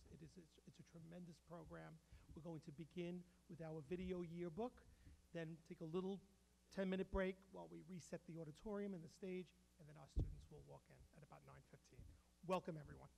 course. It's a tremendous program. We're going to begin with our video yearbook, then take a little 10-minute break while we reset the auditorium and the stage, and then our students will walk in at about 9:15. Welcome, everyone.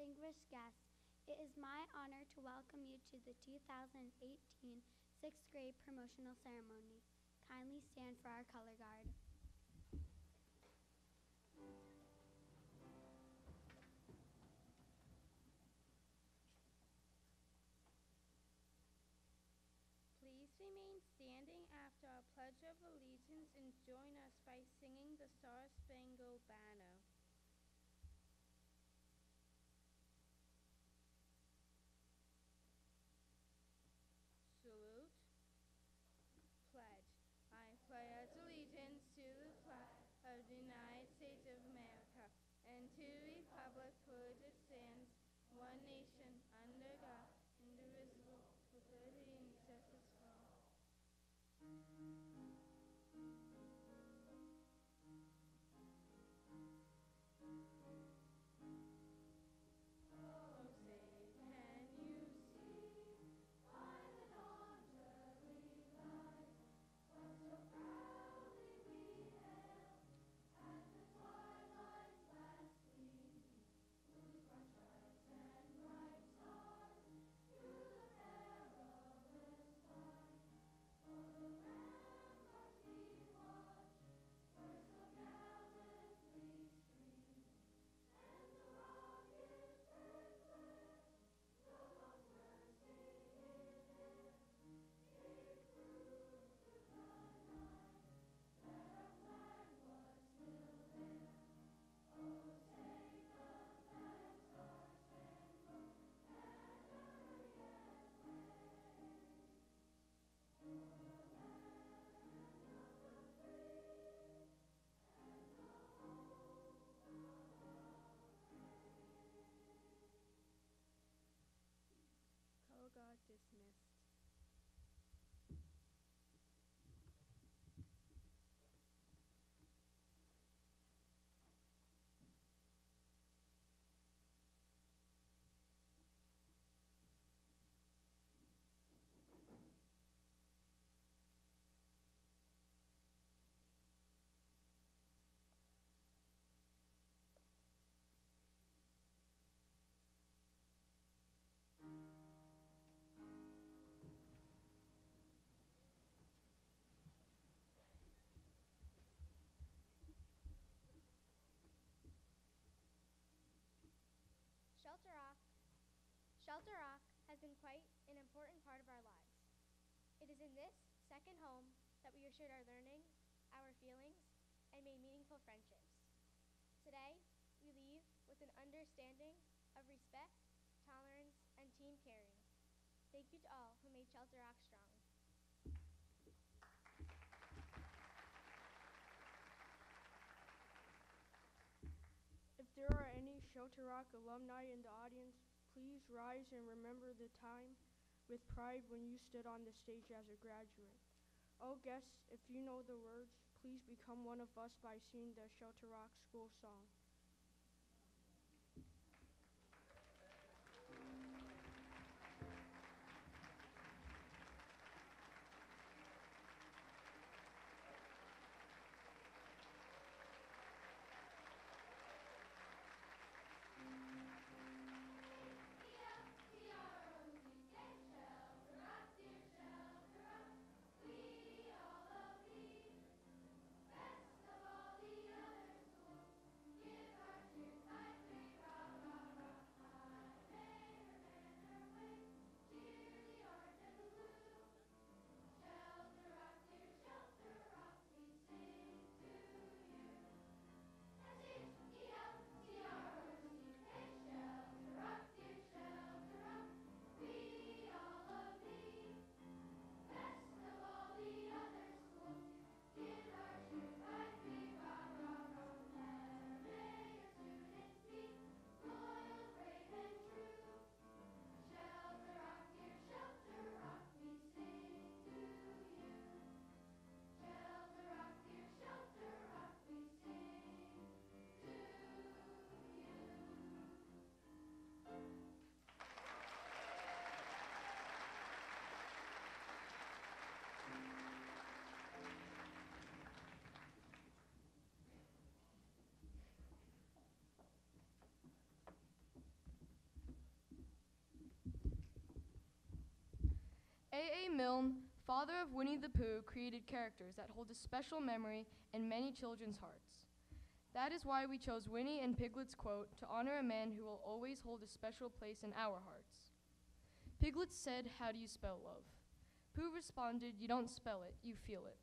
distinguished guests, it is my honor to welcome you to the 2018 6th grade promotional ceremony. Kindly stand for our color guard. Please remain standing after our Pledge of Allegiance and join us by singing the Star-Spangled Banner. Salute. Pledge. I pledge allegiance to the flag of the United States of America and to the republic for which it stands, one nation, under God, indivisible, with liberty and justice for all. Oh, say, can you see by the dawn's early light what so proudly we hailed at the twilight's last gleaming, whose broad stripes and bright stars through the perilous fight o'er the ramparts we watched were so gallantly streaming, and the rockets red glare, the guns bursting in air, gave proof through the night that our flag was still there. Oh, take the flag, Star-Spangled Banner yet wave, o'er the land of the free and the home of the brave. Color guard dismissed. Shelter Rock. Shelter Rock has been quite an important part of our lives. It is in this second home that we have shared our learning, our feelings, and made meaningful friendships. Today, we leave with an understanding of respect, tolerance, and team caring. Thank you to all who made Shelter Rock strong. If there are any Shelter Rock alumni in the audience, please rise and remember the time with pride when you stood on the stage as a graduate. All guests, if you know the words, please become one of us by singing the Shelter Rock school song. Best of all the others, Lord, give Milne, father of Winnie the Pooh, created characters that hold a special memory in many children's hearts. That is why we chose Winnie and Piglet's quote to honor a man who will always hold a special place in our hearts. Piglet said, "How do you spell love?" Pooh responded, "You don't spell it, you feel it."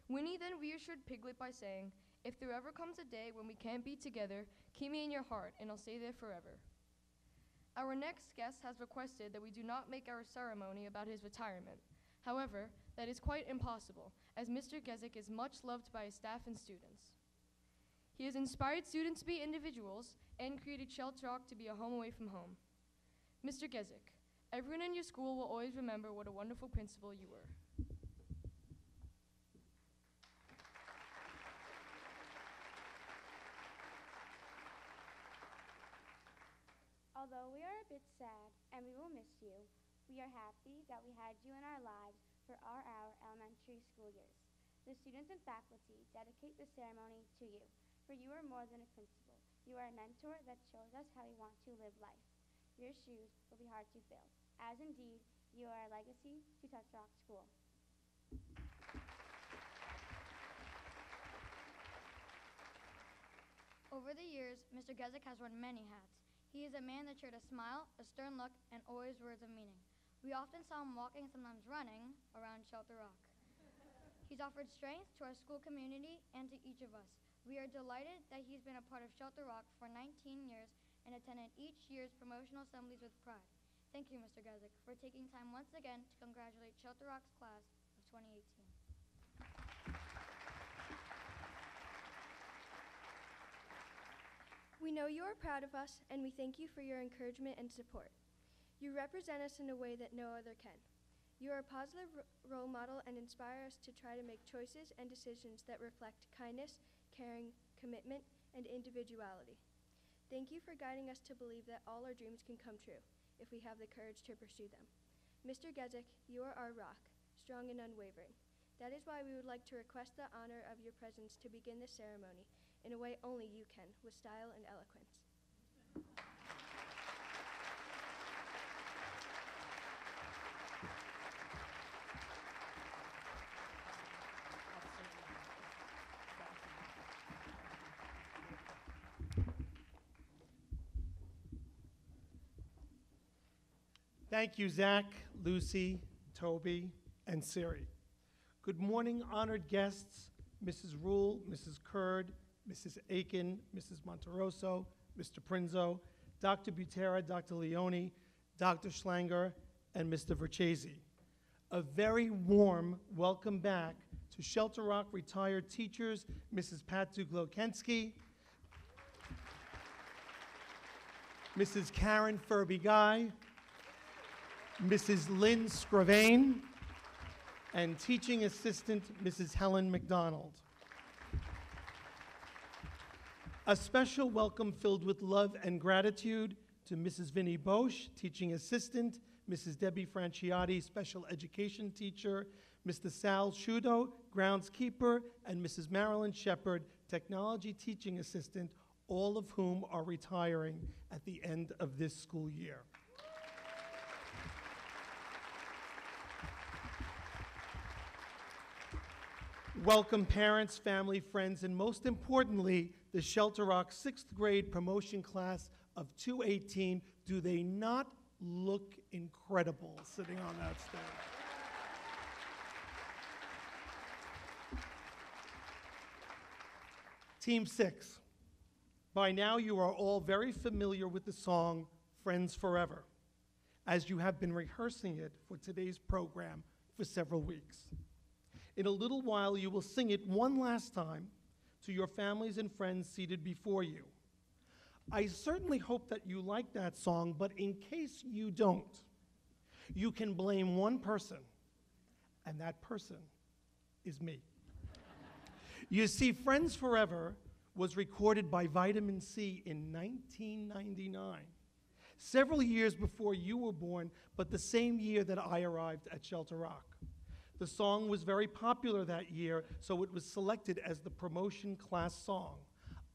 Winnie then reassured Piglet by saying, "If there ever comes a day when we can't be together, keep me in your heart and I'll stay there forever." Our next guest has requested that we do not make our ceremony about his retirement. However, that is quite impossible, as Mr. Gezik is much loved by his staff and students. He has inspired students to be individuals and created Shelter Rock to be a home away from home. Mr. Gezik, everyone in your school will always remember what a wonderful principal you were. Although we are a bit sad and we will miss you, we are happy that we had you in our lives for our elementary school years. The students and faculty dedicate the ceremony to you, for you are more than a principal. You are a mentor that shows us how we want to live life. Your shoes will be hard to fill, as indeed you are a legacy to Touch Rock School. Over the years, Mr. Gezik has worn many hats. He is a man that shared a smile, a stern look, and always words of meaning. We often saw him walking, sometimes running, around Shelter Rock. He's offered strength to our school community and to each of us. We are delighted that he's been a part of Shelter Rock for 19 years and attended each year's promotional assemblies with pride. Thank you, Mr. Gezik, for taking time once again to congratulate Shelter Rock's class of 2018. We know you are proud of us, and we thank you for your encouragement and support. You represent us in a way that no other can. You are a positive role model and inspire us to try to make choices and decisions that reflect kindness, caring, commitment, and individuality. Thank you for guiding us to believe that all our dreams can come true if we have the courage to pursue them. Mr. Gezik, you are our rock, strong and unwavering. That is why we would like to request the honor of your presence to begin this ceremony in a way only you can, with style and eloquence. Thank you, Zach, Lucy, Toby, and Siri. Good morning, honored guests, Mrs. Rule, Mrs. Kurd, Mrs. Aiken, Mrs. Monterosso, Mr. Prinzo, Dr. Butera, Dr. Leone, Dr. Schlanger, and Mr. Verchese. A very warm welcome back to Shelter Rock retired teachers, Mrs. Pat Duglo-Kensky, Mrs. Karen Furby-Guy, Mrs. Lynn Scravane, and teaching assistant, Mrs. Helen McDonald. A special welcome filled with love and gratitude to Mrs. Vinnie Bosch, teaching assistant, Mrs. Debbie Franciotti, special education teacher, Mr. Sal Shudo, groundskeeper, and Mrs. Marilyn Shepard, technology teaching assistant, all of whom are retiring at the end of this school year. Welcome parents, family, friends, and most importantly, the Shelter Rock 6th grade promotion class of 2018. Do they not look incredible sitting on that stage? Team 6. By now you are all very familiar with the song Friends Forever, as you have been rehearsing it for today's program for several weeks. In a little while, you will sing it one last time to your families and friends seated before you. I certainly hope that you like that song, but in case you don't, you can blame one person, and that person is me. You see, Friends Forever was recorded by Vitamin C in 1999, several years before you were born, but the same year that I arrived at Shelter Rock. The song was very popular that year, so it was selected as the promotion class song.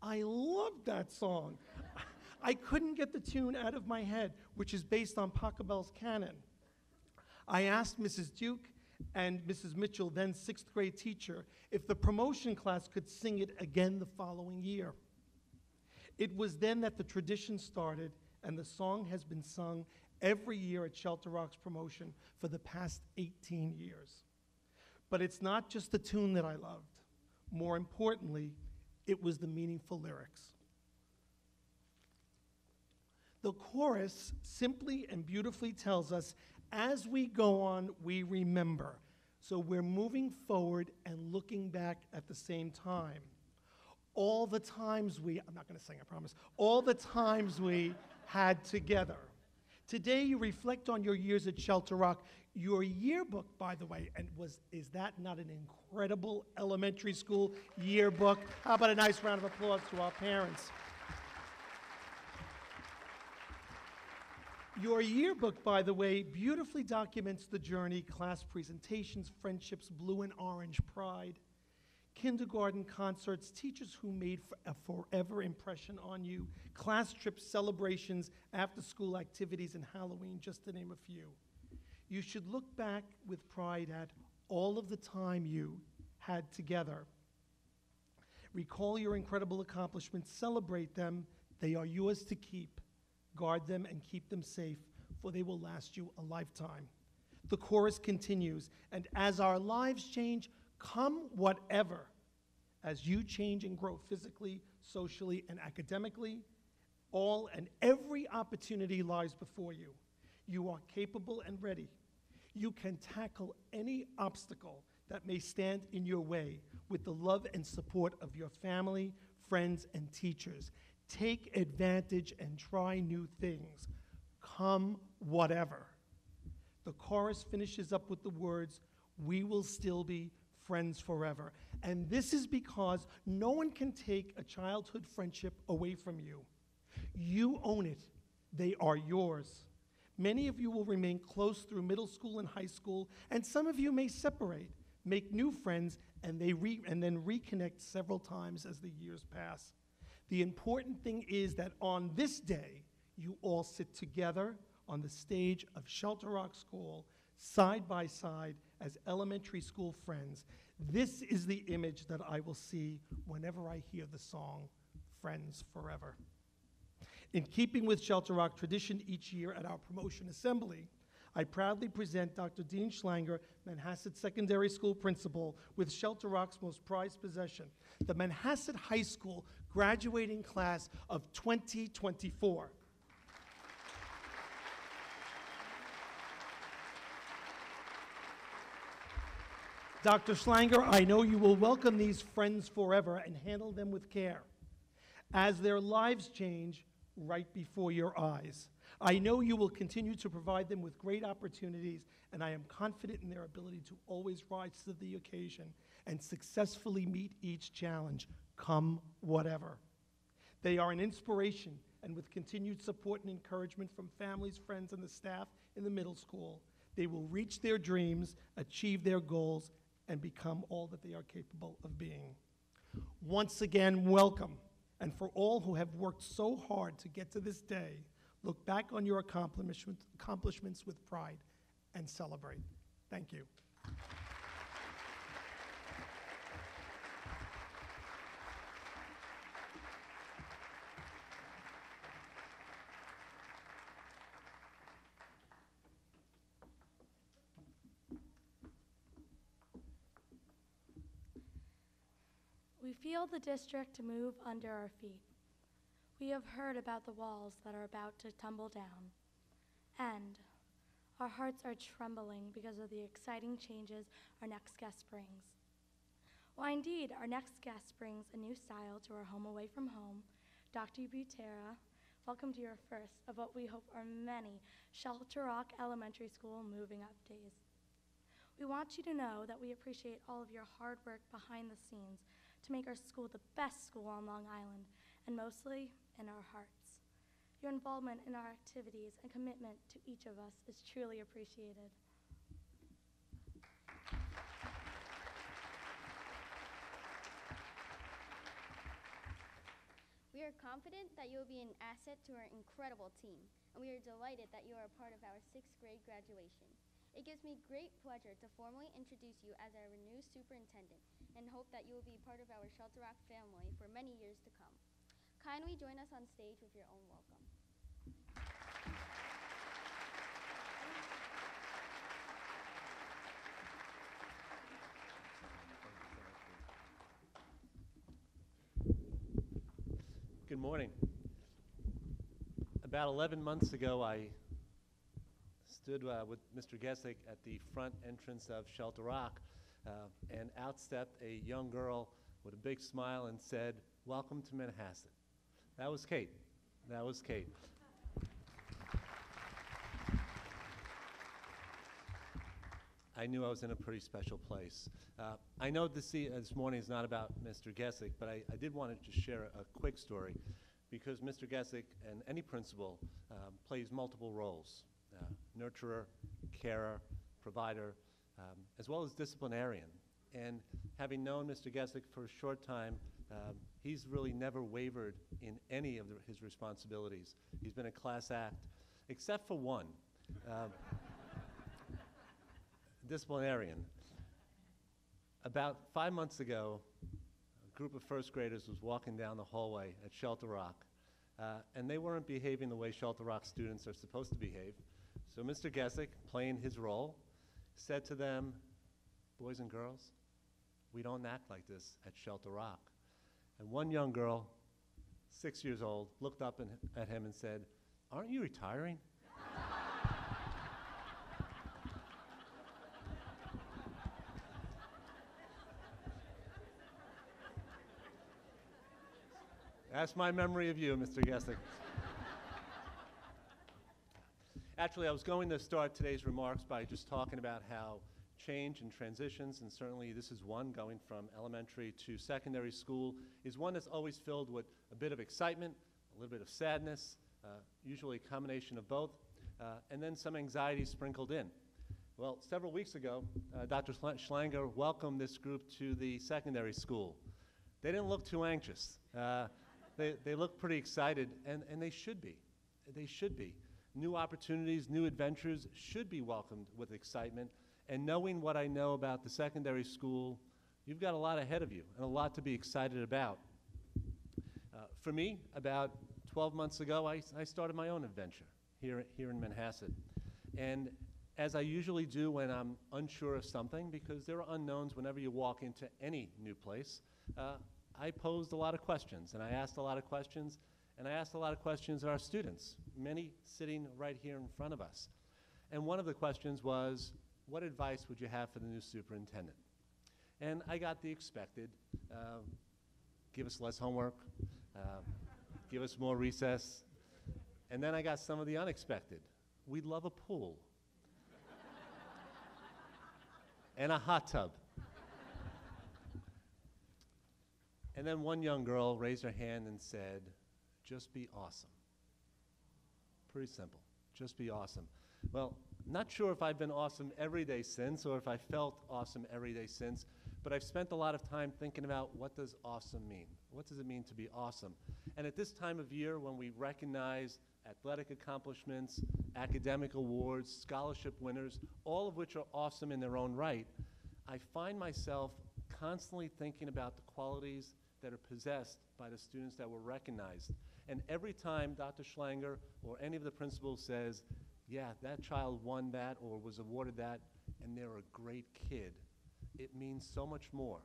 I loved that song. I couldn't get the tune out of my head, which is based on Pachelbel's canon. I asked Mrs. Duke and Mrs. Mitchell, then sixth grade teacher, if the promotion class could sing it again the following year. It was then that the tradition started, and the song has been sung every year at Shelter Rock's promotion for the past 18 years. But it's not just the tune that I loved. More importantly, it was the meaningful lyrics. The chorus simply and beautifully tells us, as we go on, we remember. So we're moving forward and looking back at the same time. All the times I'm not going to sing, I promise, all the times we had together. Today you reflect on your years at Shelter Rock. Your yearbook, by the way, is that not an incredible elementary school yearbook? How about a nice round of applause to our parents? Your yearbook, by the way, beautifully documents the journey: class presentations, friendships, blue and orange pride, kindergarten concerts, teachers who made a forever impression on you, class trips, celebrations, after-school activities, and Halloween, just to name a few. You should look back with pride at all of the time you had together. Recall your incredible accomplishments, celebrate them. They are yours to keep. Guard them and keep them safe, for they will last you a lifetime. The chorus continues, and as our lives change, come whatever, as you change and grow physically, socially, and academically, all and every opportunity lies before you. You are capable and ready. You can tackle any obstacle that may stand in your way with the love and support of your family, friends, and teachers. Take advantage and try new things. Come whatever. The chorus finishes up with the words, "We will still be friends forever." And this is because no one can take a childhood friendship away from you. You own it. They are yours. Many of you will remain close through middle school and high school, and some of you may separate, make new friends, and then reconnect several times as the years pass. The important thing is that on this day, you all sit together on the stage of Shelter Rock School, side by side as elementary school friends. This is the image that I will see whenever I hear the song, Friends Forever. In keeping with Shelter Rock tradition each year at our promotion assembly, I proudly present Dr. Dean Schlanger, Manhasset Secondary School Principal, with Shelter Rock's most prized possession, the Manhasset High School graduating class of 2024. Dr. Schlanger, I know you will welcome these friends forever and handle them with care as their lives change right before your eyes. I know you will continue to provide them with great opportunities, and I am confident in their ability to always rise to the occasion and successfully meet each challenge, come whatever. They are an inspiration, and with continued support and encouragement from families, friends, and the staff in the middle school, they will reach their dreams, achieve their goals, and become all that they are capable of being. Once again, welcome. And for all who have worked so hard to get to this day, look back on your accomplishments with pride and celebrate. Thank you. We feel the district move under our feet. We have heard about the walls that are about to tumble down, and our hearts are trembling because of the exciting changes our next guest brings. Why, indeed, our next guest brings a new style to our home away from home. Dr. Butera, welcome to your first of what we hope are many Shelter Rock Elementary School moving up days. We want you to know that we appreciate all of your hard work behind the scenes to make our school the best school on Long Island, and mostly in our hearts. Your involvement in our activities and commitment to each of us is truly appreciated. We are confident that you will be an asset to our incredible team, and we are delighted that you are a part of our 6th grade graduation. It gives me great pleasure to formally introduce you as our new superintendent and hope that you will be part of our Shelter Rock family for many years to come. Kindly join us on stage with your own welcome. Good morning. About 11 months ago, I stood with Mr. Gesick at the front entrance of Shelter Rock, and out stepped a young girl with a big smile and said, "Welcome to Manhasset." That was Kate. That was Kate. I knew I was in a pretty special place. I know this morning is not about Mr. Gesick, but I did want to just share a quick story, because Mr. Gesick and any principal plays multiple roles: nurturer, carer, provider, as well as disciplinarian. And having known Mr. Gesick for a short time, he's really never wavered in any of his responsibilities. He's been a class act, except for one. Disciplinarian. About 5 months ago, a group of first graders was walking down the hallway at Shelter Rock, and they weren't behaving the way Shelter Rock students are supposed to behave. So Mr. Gesick, playing his role, said to them, "Boys and girls, we don't act like this at Shelter Rock." And one young girl, 6 years old, looked up at him and said, "Aren't you retiring?" That's my memory of you, Mr. Gesick. Actually, I was going to start today's remarks by just talking about how change and transitions, and certainly this is one, going from elementary to secondary school, is one that's always filled with a bit of excitement, a little bit of sadness, usually a combination of both, and then some anxiety sprinkled in. Well, several weeks ago, Dr. Schlanger welcomed this group to the secondary school. They didn't look too anxious. They look pretty excited, and they should be. They should be. New opportunities, new adventures should be welcomed with excitement. And knowing what I know about the secondary school, you've got a lot ahead of you and a lot to be excited about. For me, about 12 months ago, I started my own adventure here in Manhasset. And as I usually do when I'm unsure of something, because there are unknowns whenever you walk into any new place, I posed a lot of questions, and I asked a lot of questions, and I asked a lot of questions of our students, many sitting right here in front of us. And one of the questions was, what advice would you have for the new superintendent? And I got the expected, give us less homework, give us more recess. And then I got some of the unexpected. We'd love a pool and a hot tub. And then one young girl raised her hand and said, "Just be awesome." Pretty simple. Just be awesome. Well, not sure if I've been awesome every day since, or if I felt awesome every day since, but I've spent a lot of time thinking about, what does awesome mean? What does it mean to be awesome? And at this time of year, when we recognize athletic accomplishments, academic awards, scholarship winners, all of which are awesome in their own right, I find myself constantly thinking about the qualities that are possessed by the students that were recognized. And every time Dr. Schlanger or any of the principals says, "Yeah, that child won that or was awarded that, and they're a great kid," it means so much more.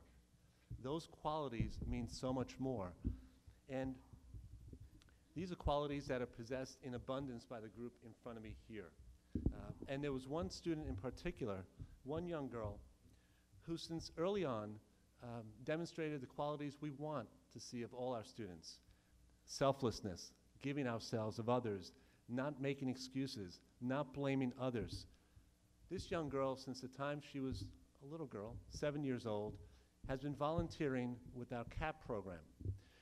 Those qualities mean so much more. And these are qualities that are possessed in abundance by the group in front of me here. And there was one student in particular, one young girl, who since early on demonstrated the qualities we want to see of all our students: selflessness, giving ourselves of others, not making excuses, not blaming others. This young girl, since the time she was a little girl, 7 years old, has been volunteering with our CAP program,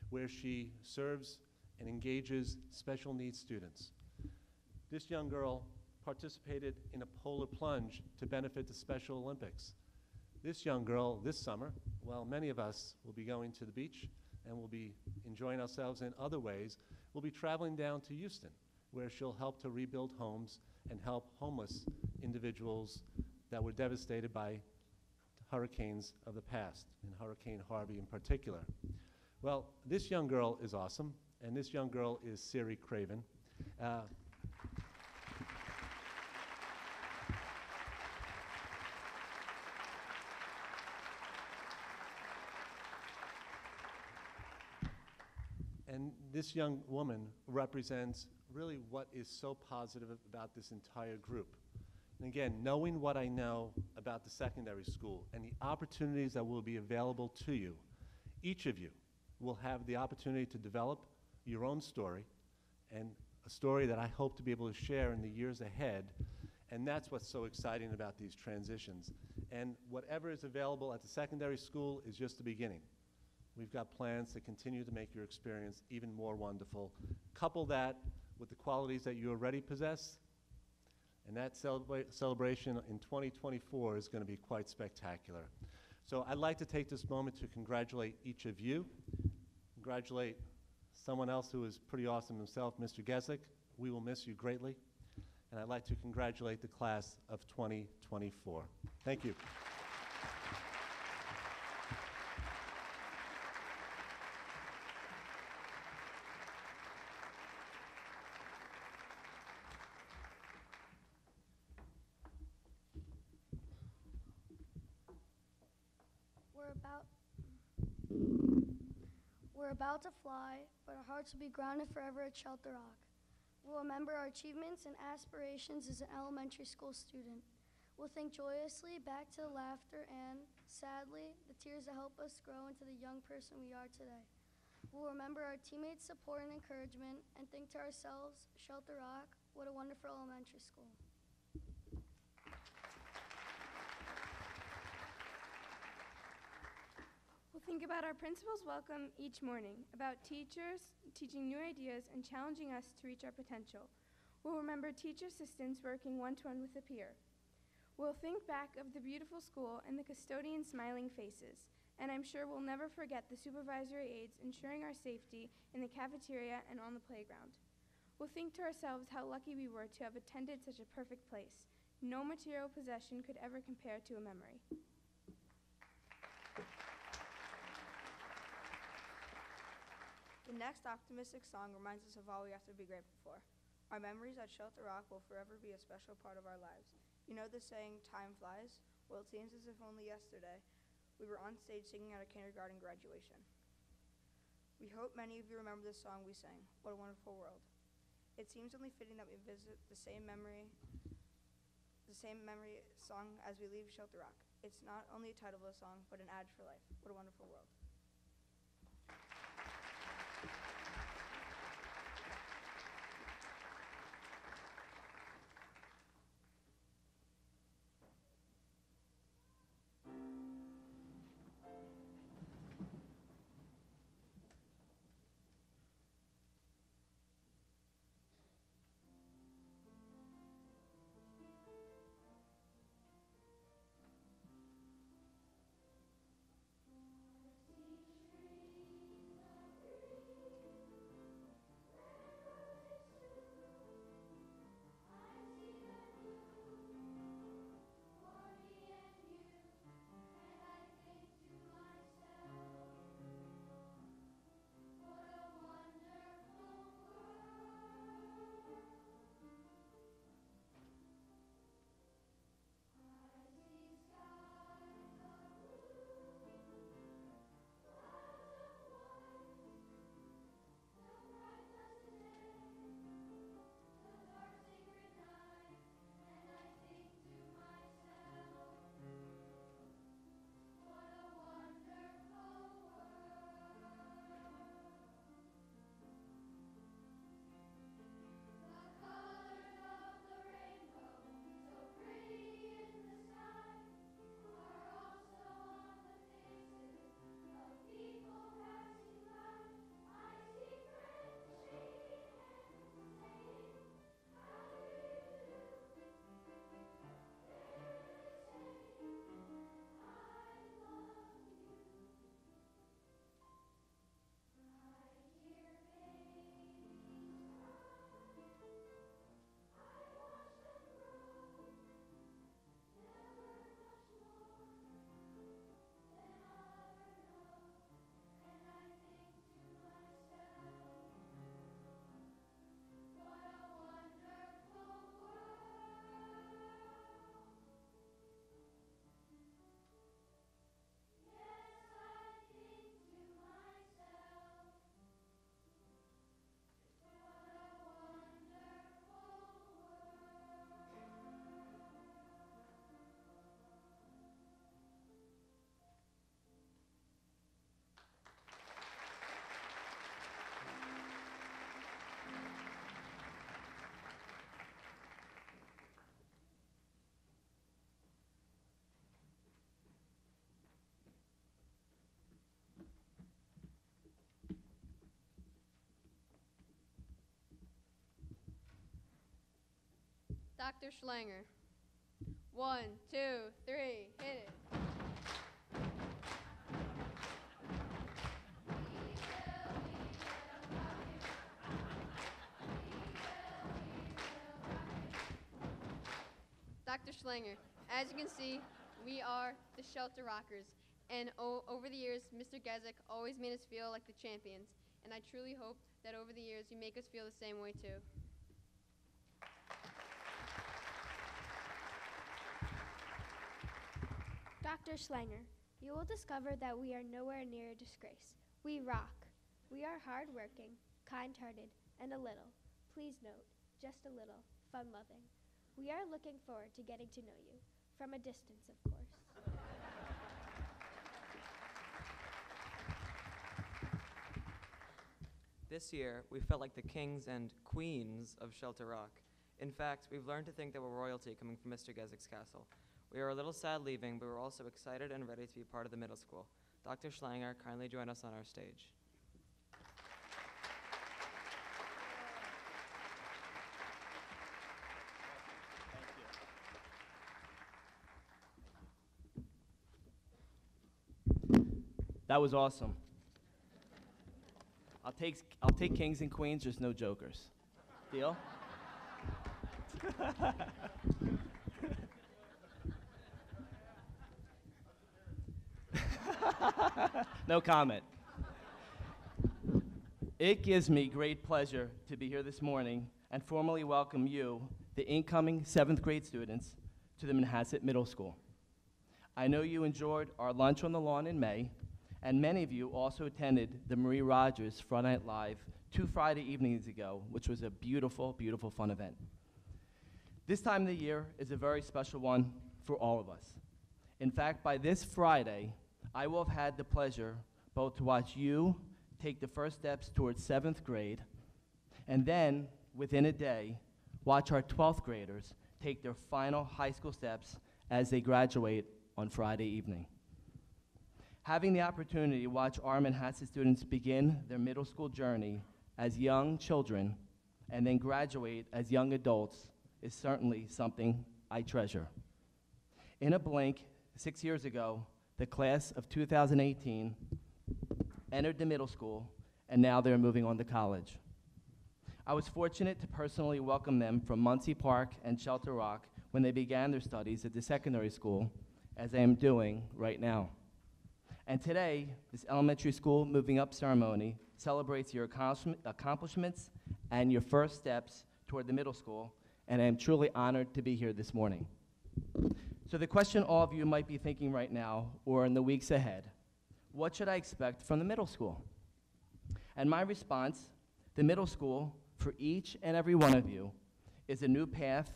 where she serves and engages special needs students. This young girl participated in a polar plunge to benefit the Special Olympics. This young girl, this summer, while many of us will be going to the beach and will be enjoying ourselves in other ways, we'll be traveling down to Houston where she'll help to rebuild homes and help homeless individuals that were devastated by hurricanes of the past, and Hurricane Harvey in particular. Well, this young girl is awesome, and this young girl is Siri Craven. And this young woman represents really what is so positive about this entire group. And again, knowing what I know about the secondary school and the opportunities that will be available to you, each of you will have the opportunity to develop your own story, and a story that I hope to be able to share in the years ahead. And that's what's so exciting about these transitions. And whatever is available at the secondary school is just the beginning. We've got plans to continue to make your experience even more wonderful. Couple that with the qualities that you already possess, and that celebration in 2024 is going to be quite spectacular. So I'd like to take this moment to congratulate each of you, congratulate someone else who is pretty awesome himself, Mr. Gesick. We will miss you greatly. And I'd like to congratulate the class of 2024. Thank you. We're about to fly, but our hearts will be grounded forever at Shelter Rock. We'll remember our achievements and aspirations as an elementary school student. We'll think joyously back to the laughter and, sadly, the tears that help us grow into the young person we are today. We'll remember our teammates' support and encouragement and think to ourselves, Shelter Rock, what a wonderful elementary school. We'll think about our principal's welcome each morning, about teachers teaching new ideas and challenging us to reach our potential. We'll remember teacher assistants working one-to-one with a peer. We'll think back of the beautiful school and the custodians' smiling faces, and I'm sure we'll never forget the supervisory aides ensuring our safety in the cafeteria and on the playground. We'll think to ourselves how lucky we were to have attended such a perfect place. No material possession could ever compare to a memory. The next optimistic song reminds us of all we have to be grateful for. Our memories at Shelter Rock will forever be a special part of our lives. You know the saying, time flies? Well, it seems as if only yesterday we were on stage singing at our kindergarten graduation. We hope many of you remember this song we sang, What a Wonderful World. It seems only fitting that we visit the same memory song as we leave Shelter Rock. It's not only a title of a song, but an ad for life. What a wonderful world. See Dr. Schlanger. 1, 2, 3, hit it. Dr. Schlanger, as you can see, we are the Shelter Rockers. And over the years, Mr. Gezik always made us feel like the champions. And I truly hope that over the years, you make us feel the same way too. Dr. Schlanger, you will discover that we are nowhere near a disgrace. We rock. We are hardworking, kind-hearted, and a little, please note, just a little, fun-loving. We are looking forward to getting to know you, from a distance, of course. This year, we felt like the kings and queens of Shelter Rock. In fact, we've learned to think that we're royalty coming from Mr. Gezik's castle. We are a little sad leaving, but we're also excited and ready to be part of the middle school. Dr. Schlanger, kindly join us on our stage. That was awesome. I'll take kings and queens, just no jokers. Deal? No comment. It gives me great pleasure to be here this morning and formally welcome you, the incoming 7th grade students, to the Manhasset Middle School. I know you enjoyed our lunch on the lawn in May, and many of you also attended the Marie Rogers Friday Night Live 2 Friday evenings ago, which was a beautiful, beautiful fun event. This time of the year is a very special one for all of us. In fact, by this Friday, I will have had the pleasure both to watch you take the first steps towards 7th grade, and then, within a day, watch our 12th graders take their final high school steps as they graduate on Friday evening. Having the opportunity to watch our Manhasset students begin their middle school journey as young children and then graduate as young adults is certainly something I treasure. In a blink, 6 years ago, the class of 2018 entered the middle school, and now they're moving on to college. I was fortunate to personally welcome them from Muncie Park and Shelter Rock when they began their studies at the secondary school, as I am doing right now. And today, this elementary school moving up ceremony celebrates your accomplishments and your first steps toward the middle school, and I am truly honored to be here this morning. So the question all of you might be thinking right now, or in the weeks ahead, what should I expect from the middle school? And my response, the middle school, for each and every one of you, is a new path,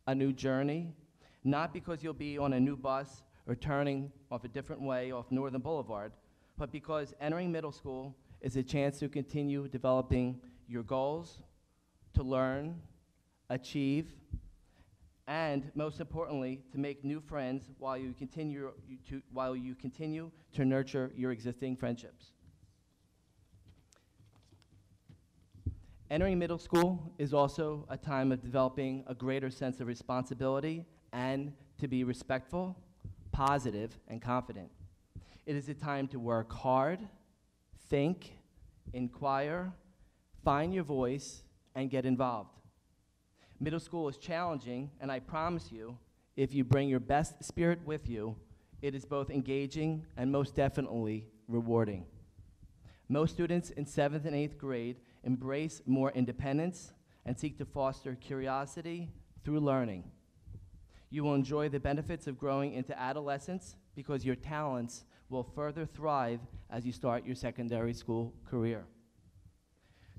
a new journey, not because you'll be on a new bus or turning off a different way off Northern Boulevard, but because entering middle school is a chance to continue developing your goals, to learn, achieve, and most importantly, to make new friends while you continue to nurture your existing friendships. Entering middle school is also a time of developing a greater sense of responsibility and to be respectful, positive, and confident. It is a time to work hard, think, inquire, find your voice, and get involved. Middle school is challenging, and I promise you, if you bring your best spirit with you, it is both engaging and most definitely rewarding. Most students in 7th and 8th grade embrace more independence and seek to foster curiosity through learning. You will enjoy the benefits of growing into adolescence because your talents will further thrive as you start your secondary school career.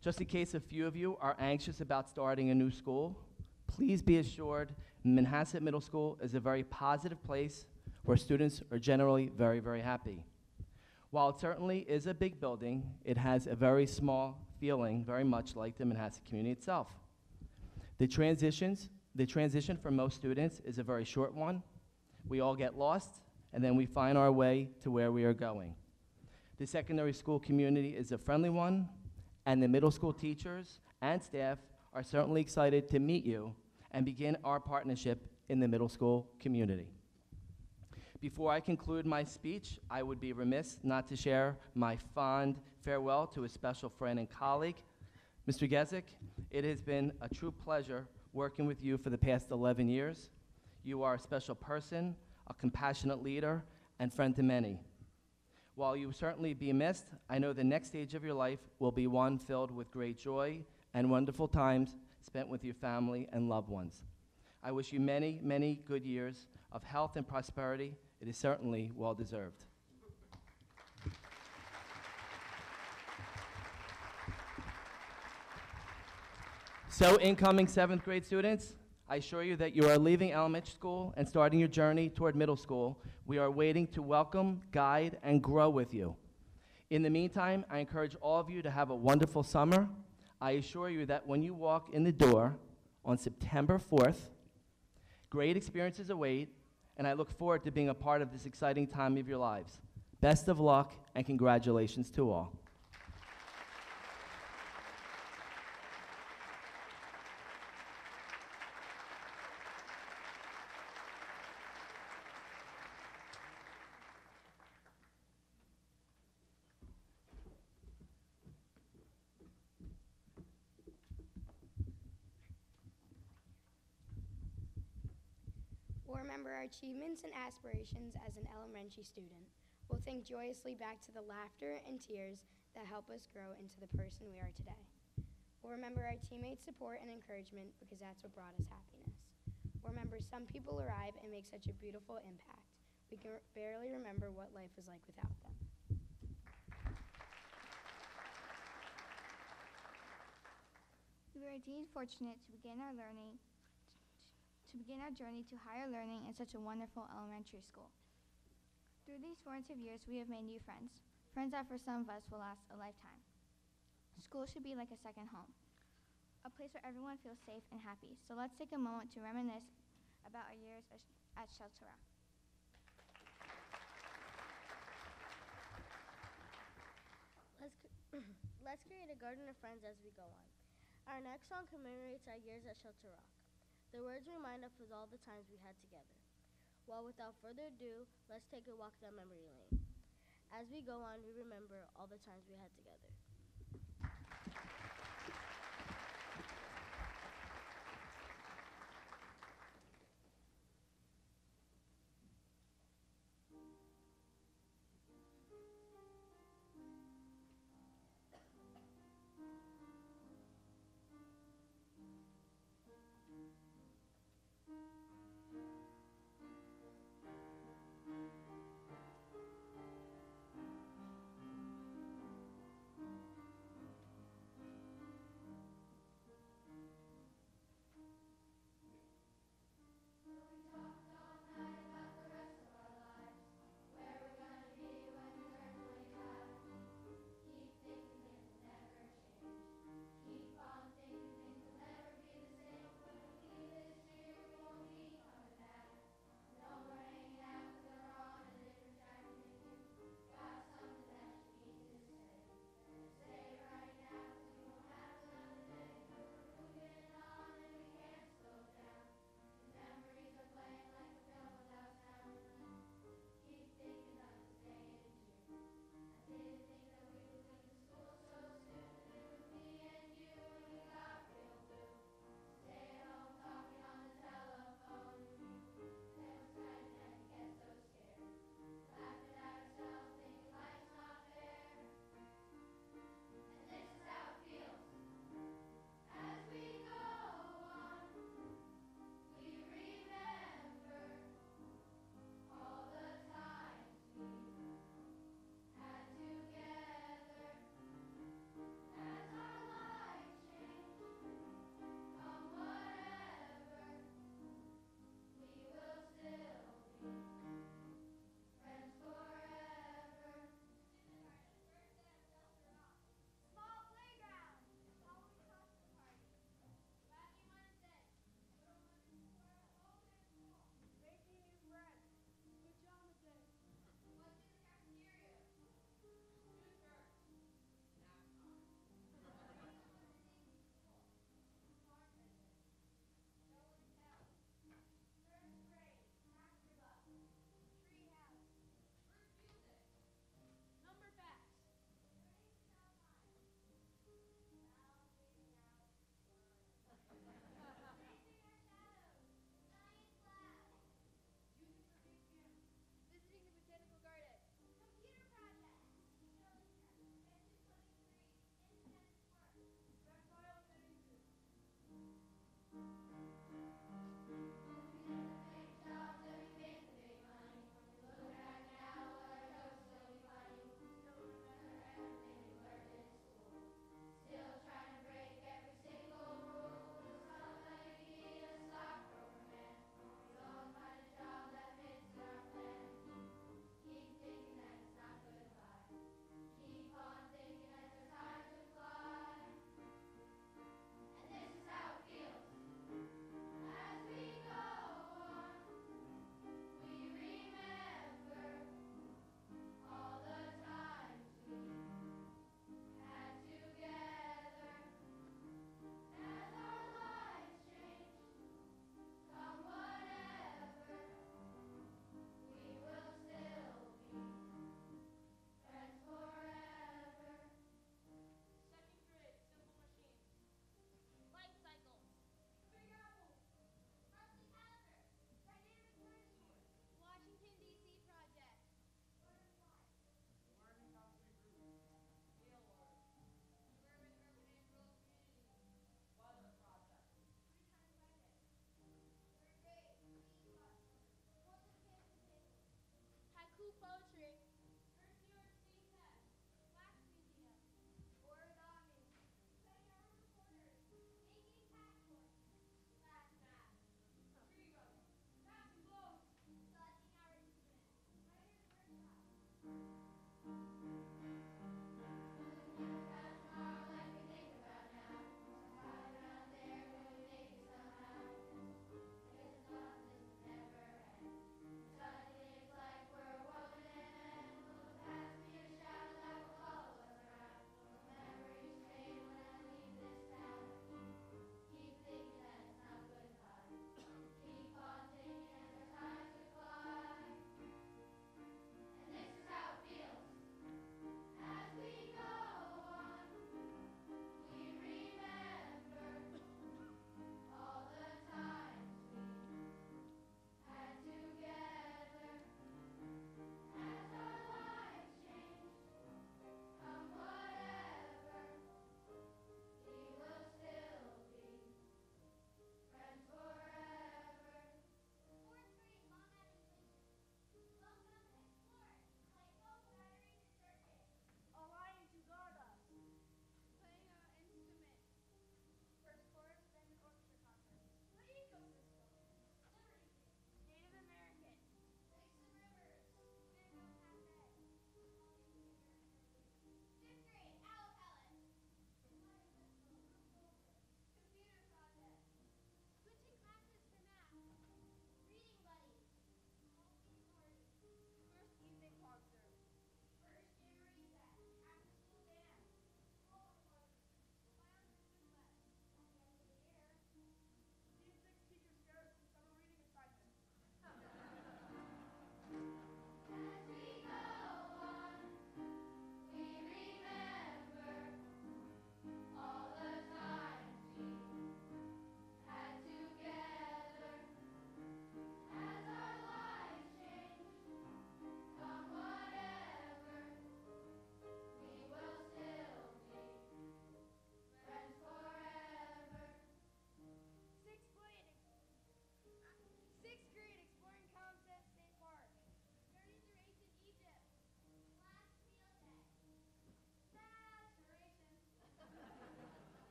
Just in case a few of you are anxious about starting a new school, please be assured Manhasset Middle School is a very positive place where students are generally very, very happy. While it certainly is a big building, it has a very small feeling, very much like the Manhasset community itself. The transition for most students is a very short one. We all get lost, and then we find our way to where we are going. The secondary school community is a friendly one, and the middle school teachers and staff are certainly excited to meet you and begin our partnership in the middle school community. Before I conclude my speech, I would be remiss not to share my fond farewell to a special friend and colleague. Mr. Gezik, it has been a true pleasure working with you for the past 11 years. You are a special person, a compassionate leader, and friend to many. While you will certainly be missed, I know the next stage of your life will be one filled with great joy and wonderful times spent with your family and loved ones. I wish you many, many good years of health and prosperity. It is certainly well deserved. So, incoming 7th grade students, I assure you that you are leaving elementary school and starting your journey toward middle school. We are waiting to welcome, guide, and grow with you. In the meantime, I encourage all of you to have a wonderful summer. I assure you that when you walk in the door on September 4th, great experiences await, and I look forward to being a part of this exciting time of your lives. Best of luck, and congratulations to all. We'll remember our achievements and aspirations as an elementary student. We'll think joyously back to the laughter and tears that help us grow into the person we are today. We'll remember our teammates' support and encouragement because that's what brought us happiness. We'll remember some people arrive and make such a beautiful impact. We can barely remember what life was like without them. We were indeed fortunate to begin our journey to higher learning in such a wonderful elementary school. Through these formative years, we have made new friends that for some of us will last a lifetime. School should be like a second home, a place where everyone feels safe and happy. So let's take a moment to reminisce about our years at Shelter Rock. Let's create a garden of friends as we go on. Our next song commemorates our years at Shelter Rock. The words remind us of all the times we had together. Well, without further ado, let's take a walk down memory lane. As we go on, we remember all the times we had together.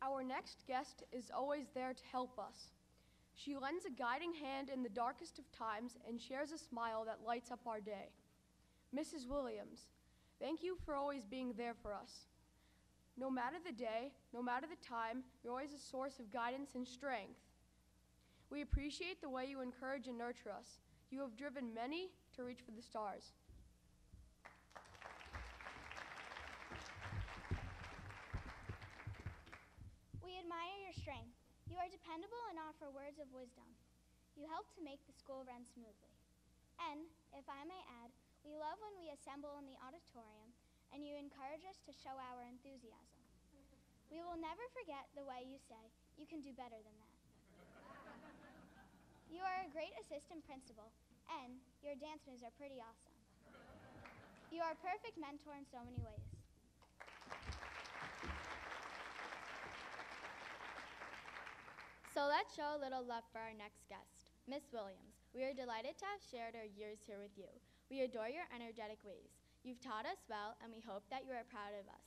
Our next guest is always there to help us. She lends a guiding hand in the darkest of times and shares a smile that lights up our day. Mrs. Williams, thank you for always being there for us. No matter the day, no matter the time, you're always a source of guidance and strength. We appreciate the way you encourage and nurture us. You have driven many to reach for the stars. We admire your strength. You are dependable and offer words of wisdom. You help to make the school run smoothly. And, if I may add, we love when we assemble in the auditorium and you encourage us to show our enthusiasm. We will never forget the way you say, "You can do better than that." You are a great assistant principal, and your dance moves are pretty awesome. You are a perfect mentor in so many ways. So let's show a little love for our next guest, Miss Williams. We are delighted to have shared our years here with you. We adore your energetic ways. You've taught us well, and we hope that you are proud of us.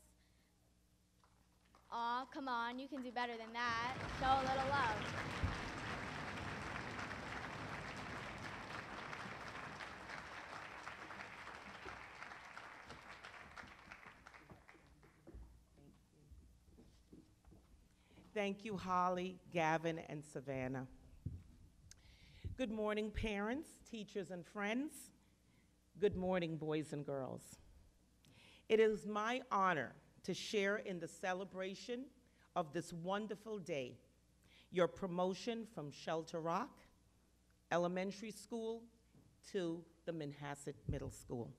Aw, come on, you can do better than that. Show a little love. Thank you, Holly, Gavin, and Savannah. Good morning, parents, teachers, and friends. Good morning, boys and girls. It is my honor to share in the celebration of this wonderful day, your promotion from Shelter Rock Elementary School to the Manhasset Middle School.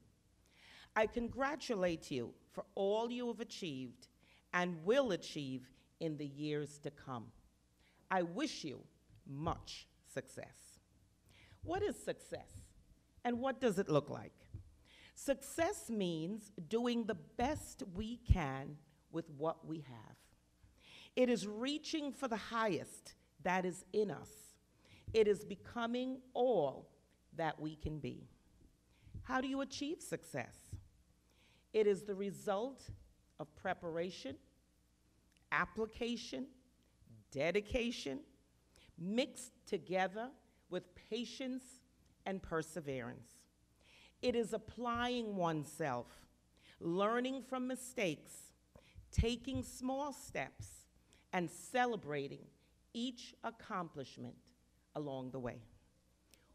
I congratulate you for all you have achieved and will achieve in the years to come. I wish you much success. What is success, and what does it look like? Success means doing the best we can with what we have. It is reaching for the highest that is in us. It is becoming all that we can be. How do you achieve success? It is the result of preparation, application, dedication, mixed together with patience and perseverance. It is applying oneself, learning from mistakes, taking small steps, and celebrating each accomplishment along the way.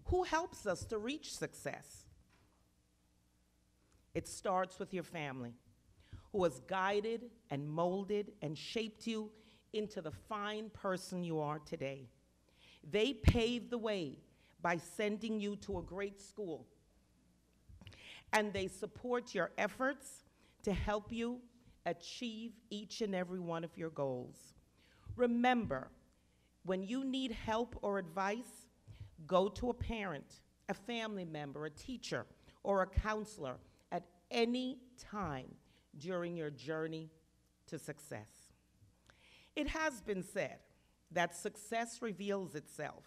Who helps us to reach success? It starts with your family, who has guided and molded and shaped you into the fine person you are today. They paved the way by sending you to a great school, and they support your efforts to help you achieve each and every one of your goals. Remember, when you need help or advice, go to a parent, a family member, a teacher, or a counselor at any time during your journey to success. It has been said that success reveals itself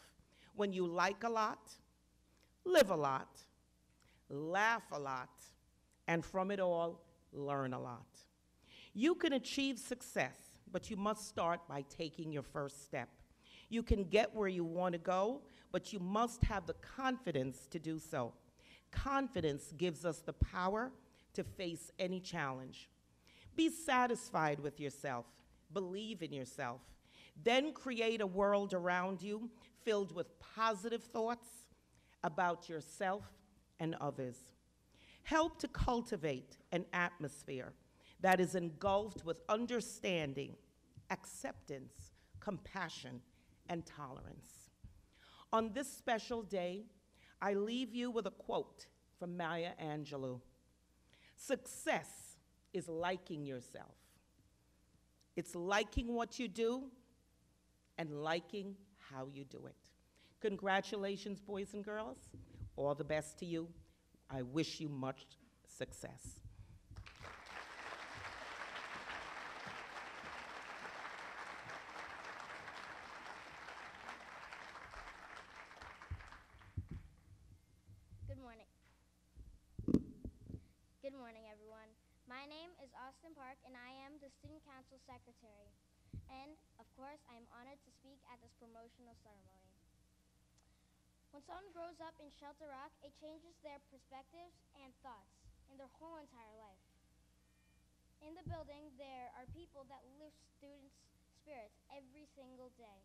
when you like a lot, live a lot, laugh a lot, and from it all, learn a lot. You can achieve success, but you must start by taking your first step. You can get where you want to go, but you must have the confidence to do so. Confidence gives us the power to face any challenge. Be satisfied with yourself. Believe in yourself. Then create a world around you filled with positive thoughts about yourself and others. Help to cultivate an atmosphere that is engulfed with understanding, acceptance, compassion, and tolerance. On this special day, I leave you with a quote from Maya Angelou. Success is liking yourself. It's liking what you do and liking how you do it. Congratulations, boys and girls. All the best to you. I wish you much success. Good morning. Good morning, everyone. My name is Austin Park, and I am the Student Council Secretary. And, of course, I am honored to speak at this promotional ceremony. When someone grows up in Shelter Rock, it changes their perspectives and thoughts in their whole entire life. In the building, there are people that lift students' spirits every single day,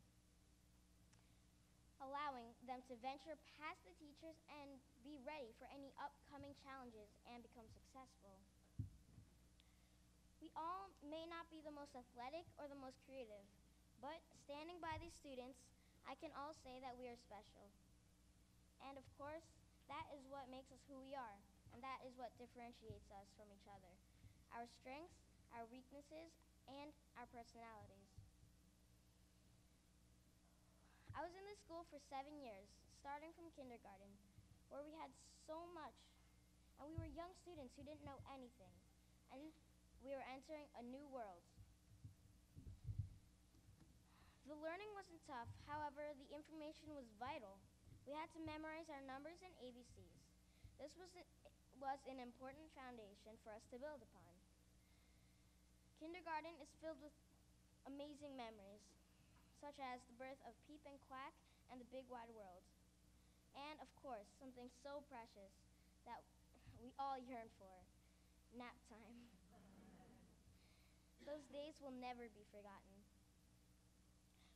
allowing them to venture past the teachers and be ready for any upcoming challenges and become successful. We all may not be the most athletic or the most creative, but standing by these students, I can all say that we are special. And of course, that is what makes us who we are, and that is what differentiates us from each other. Our strengths, our weaknesses, and our personalities. I was in this school for 7 years, starting from kindergarten, where we had so much, and we were young students who didn't know anything, and we were entering a new world. The learning wasn't tough, however, the information was vital. We had to memorize our numbers and ABCs. This was an important foundation for us to build upon. Kindergarten is filled with amazing memories, such as the birth of Peep and Quack and the big wide world. And, of course, something so precious that we all yearn for, nap time. Those days will never be forgotten.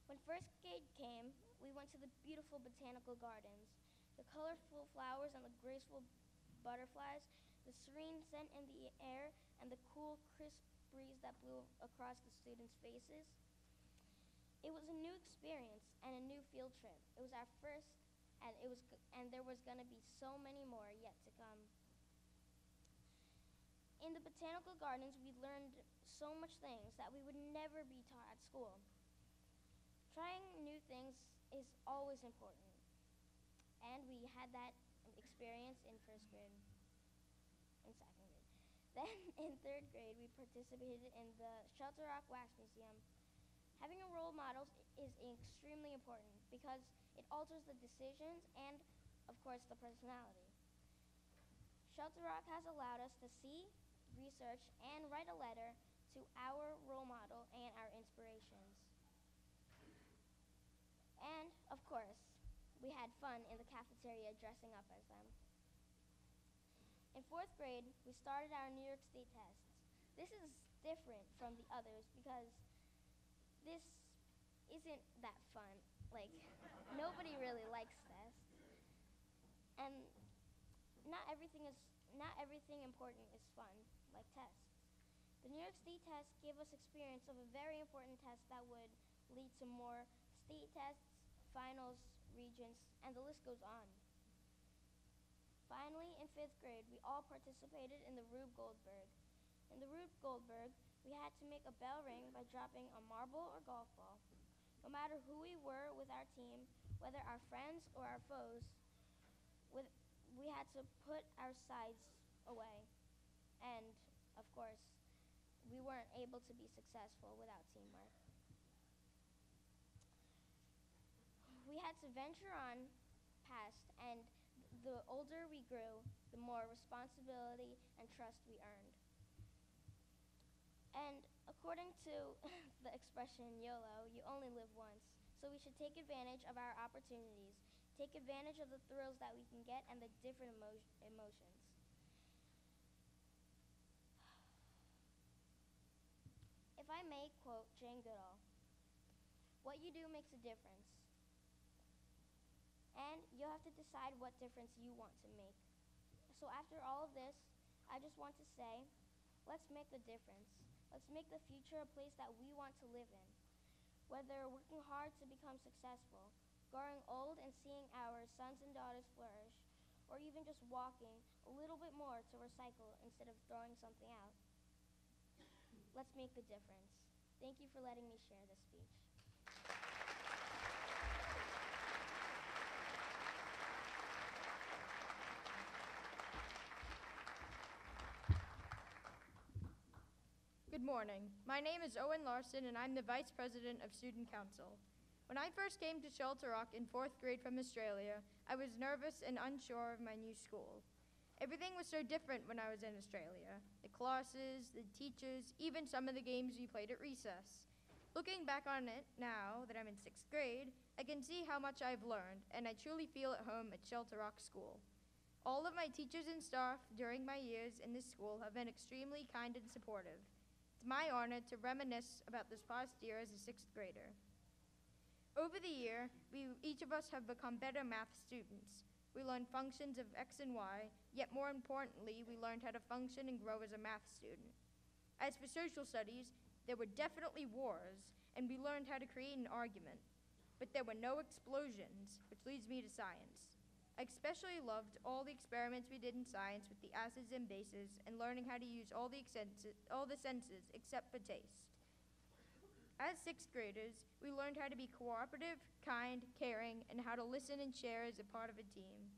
When first grade came, we went to the beautiful botanical gardens. The colorful flowers and the graceful butterflies, the serene scent in the air, and the cool, crisp breeze that blew across the students' faces. It was a new experience and a new field trip. It was our first, and there was going to be so many more yet to come. In the botanical gardens, we learned so much things that we would never be taught at school. Trying new things is always important, and we had that experience in first grade and second grade. Then in third grade, we participated in the Shelter Rock Wax Museum. Having a role model is extremely important because it alters the decisions and, of course, the personality. Shelter Rock has allowed us to see, research, and write a letter to our role model and our inspirations. And, of course, we had fun in the cafeteria dressing up as them. In fourth grade, we started our New York State tests. This is different from the others because this isn't that fun. Like, nobody really likes tests. And not everything important is fun, like tests. The New York State test gave us experience of a very important test that would lead to more state tests, finals, regents, and the list goes on. Finally, in fifth grade, we all participated in the Rube Goldberg. In the Rube Goldberg, we had to make a bell ring by dropping a marble or golf ball. No matter who we were with our team, whether our friends or our foes, we had to put our sides away. And, of course, we weren't able to be successful without teamwork. We had to venture on past, and the older we grew, the more responsibility and trust we earned. And according to the expression YOLO, you only live once, so we should take advantage of our opportunities, take advantage of the thrills that we can get and the different emotions. If I may quote Jane Goodall, "What you do makes a difference. And you'll have to decide what difference you want to make." So after all of this, I just want to say, let's make the difference. Let's make the future a place that we want to live in. Whether working hard to become successful, growing old and seeing our sons and daughters flourish, or even just walking a little bit more to recycle instead of throwing something out. Let's make the difference. Thank you for letting me share this speech. Good morning. My name is Owen Larson, and I'm the Vice President of Student Council. When I first came to Shelter Rock in 4th grade from Australia, I was nervous and unsure of my new school. Everything was so different when I was in Australia. The classes, the teachers, even some of the games we played at recess. It Looking back on it now that I'm in 6th grade, I can see how much I've learned, and I truly feel at home at Shelter Rock School. All of my teachers and staff during my years in this school have been extremely kind and supportive. It's my honor to reminisce about this past year as a 6th grader. Over the year, each of us have become better math students. We learned functions of X and Y, yet more importantly, we learned how to function and grow as a math student. As for social studies, there were definitely wars, and we learned how to create an argument. But there were no explosions, which leads me to science. I especially loved all the experiments we did in science with the acids and bases and learning how to use all the senses except for taste. As 6th graders, we learned how to be cooperative, kind, caring, and how to listen and share as a part of a team.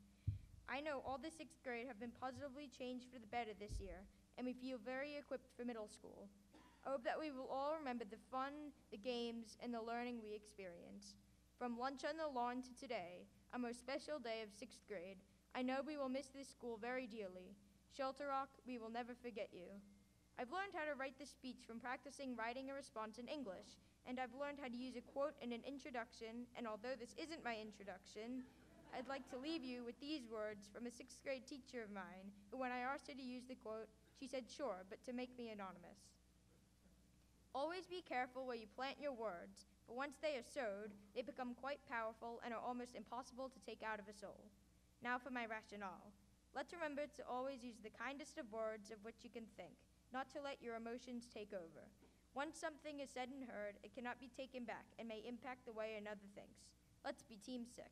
I know all the 6th grade have been positively changed for the better this year, and we feel very equipped for middle school. I hope that we will all remember the fun, the games, and the learning we experienced. From lunch on the lawn to today, a most special day of 6th grade, I know we will miss this school very dearly. Shelter Rock, we will never forget you. I've learned how to write this speech from practicing writing a response in English, and I've learned how to use a quote in an introduction, and although this isn't my introduction, I'd like to leave you with these words from a 6th grade teacher of mine, who when I asked her to use the quote, she said sure, but to make me anonymous. Always be careful where you plant your words, for once they are sowed, they become quite powerful and are almost impossible to take out of a soul. Now for my rationale. Let's remember to always use the kindest of words of which you can think, not to let your emotions take over. Once something is said and heard, it cannot be taken back and may impact the way another thinks. Let's be Team 6.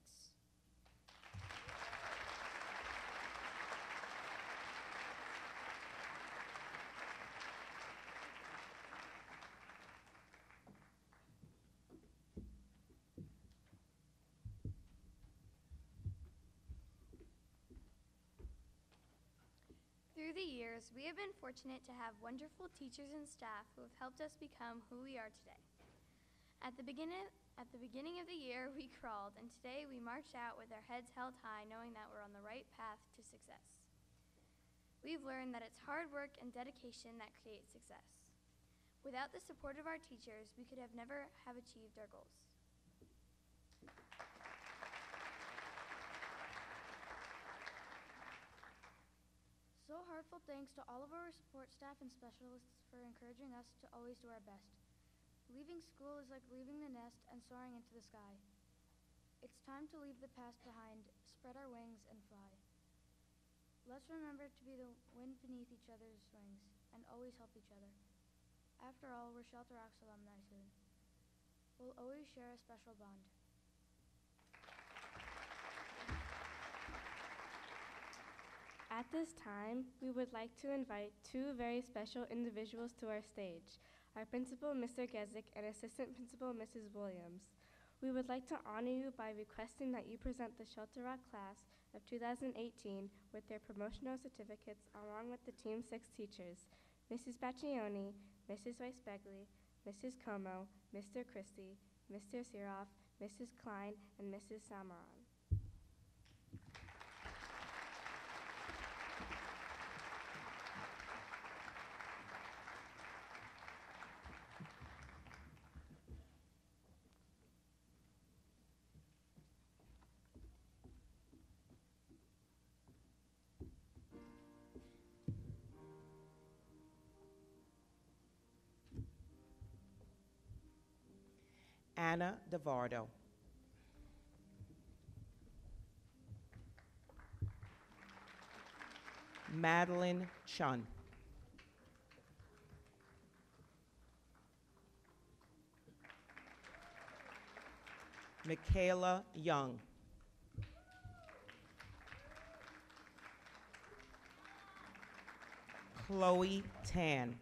Through the years, we have been fortunate to have wonderful teachers and staff who have helped us become who we are today. At the beginning of the year, we crawled, and today we march out with our heads held high, knowing that we're on the right path to success. We've learned that it's hard work and dedication that create success. Without the support of our teachers, we could have never have achieved our goals. So heartfelt thanks to all of our support staff and specialists for encouraging us to always do our best. Leaving school is like leaving the nest and soaring into the sky. It's time to leave the past behind, spread our wings, and fly. Let's remember to be the wind beneath each other's wings and always help each other. After all, we're Shelter Rock's alumni soon. We'll always share a special bond. At this time, we would like to invite two very special individuals to our stage, our principal, Mr. Gezik, and assistant principal, Mrs. Williams. We would like to honor you by requesting that you present the Shelter Rock class of 2018 with their promotional certificates along with the Team 6 teachers, Mrs. Baccioni, Mrs. Weiss-Begley, Mrs. Como, Mr. Christie, Mr. Siroff, Mrs. Klein, and Mrs. Samaran. Anna DeVardo. Madeline Chun. Michaela Young. Chloe Tan.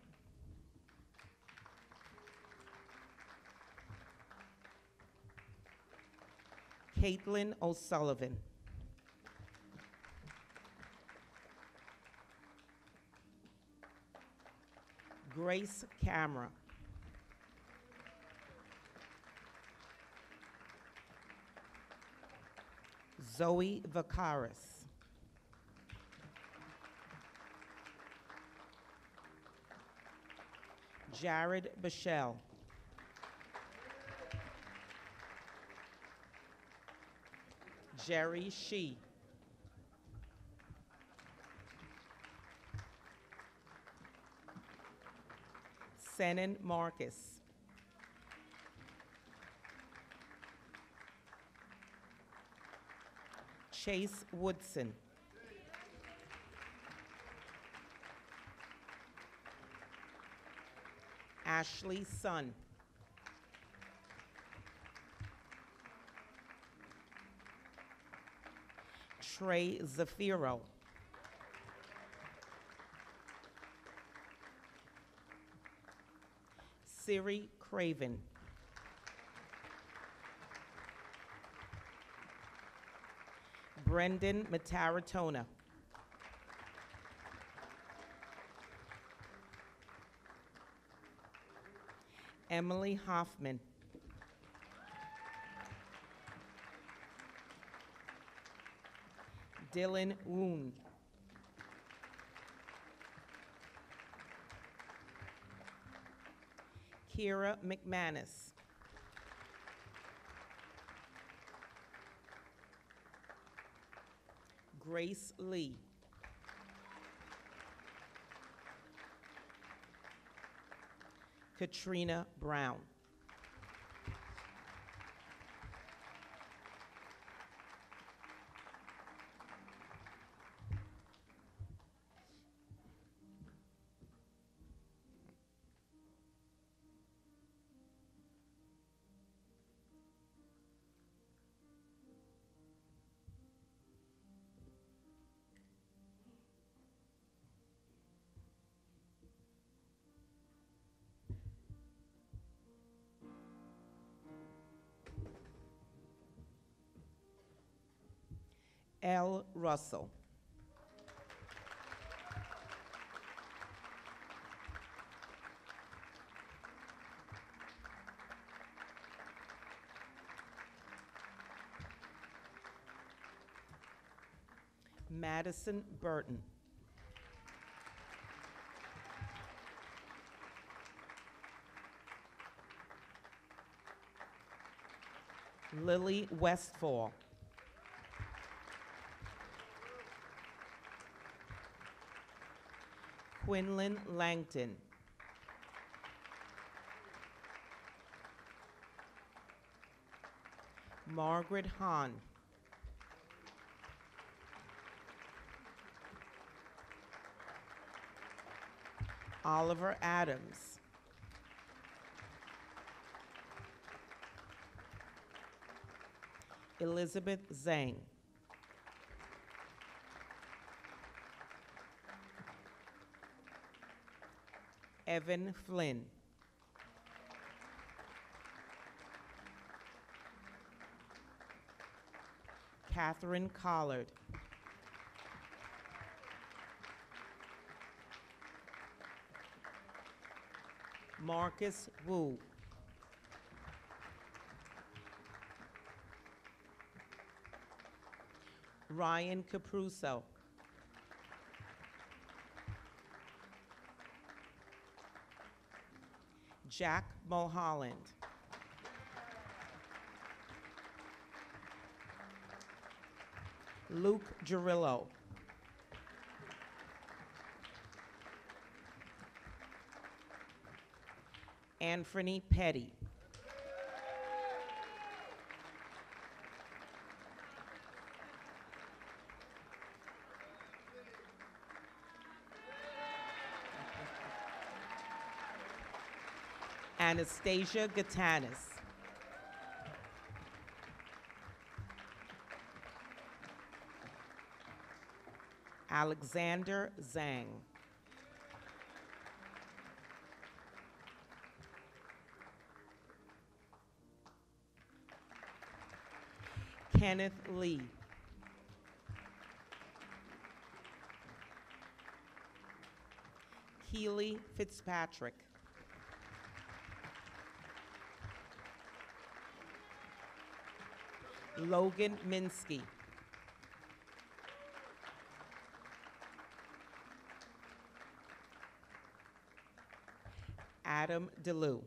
Caitlin O'Sullivan. Grace Camera. Zoe Vacaris. Jared Bichelle. Jerry Shee. Senan Marcus. Chase Woodson. Ashley Sun. Trey Zafiro. Siri Craven. Brendan Mataratona. Emily Hoffman. Dylan Woon. Kira McManus. Grace Lee. Katrina Brown. L. Russell. Madison Burton. Lily Westfall. Quinlan Langton. Margaret Hahn. Oliver Adams. Elizabeth Zhang. Evan Flynn. Catherine Collard. Marcus Wu. Ryan Capruso. Jack Mulholland. Luke Girillo. Anthony Petty. Anastasia Gatanis. Alexander Zhang. Kenneth Lee. Keely Fitzpatrick. Logan Minsky. Adam DeLue.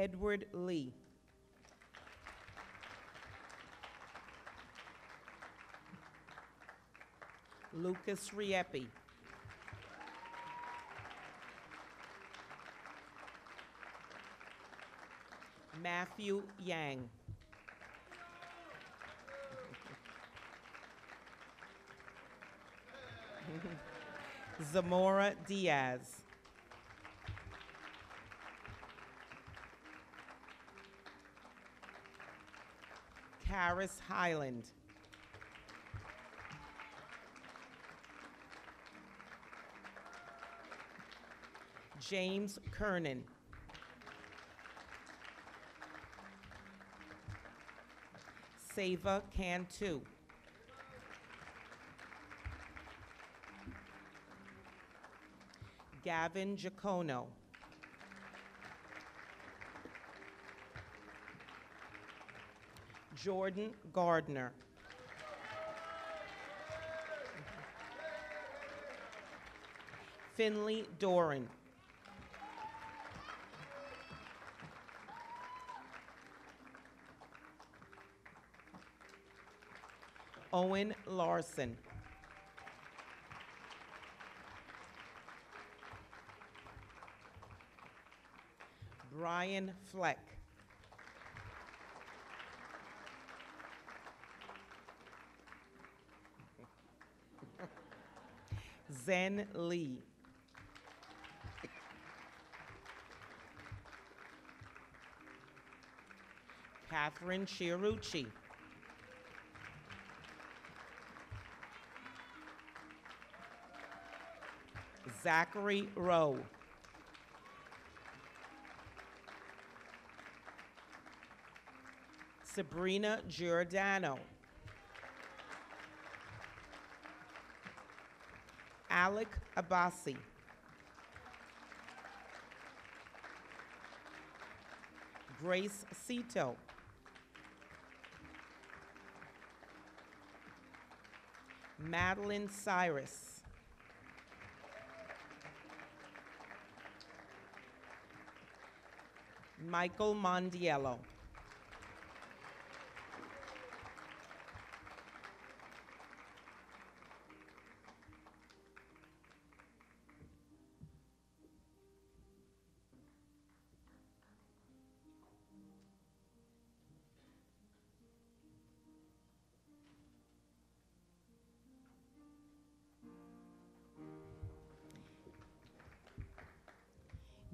Edward Lee. Lucas Riepi. Matthew Yang. Zamora Diaz. Karis Highland. James Kernan. Seva Cantu. Gavin Giacono. Jordan Gardner. Finley Doran. Owen Larson. Brian Fleck. Zen Lee. Catherine Chiarucci. Zachary Rowe. Sabrina Giordano. Alec Abbasi. Grace Cito. Madeline Cyrus. Michael Mondiello.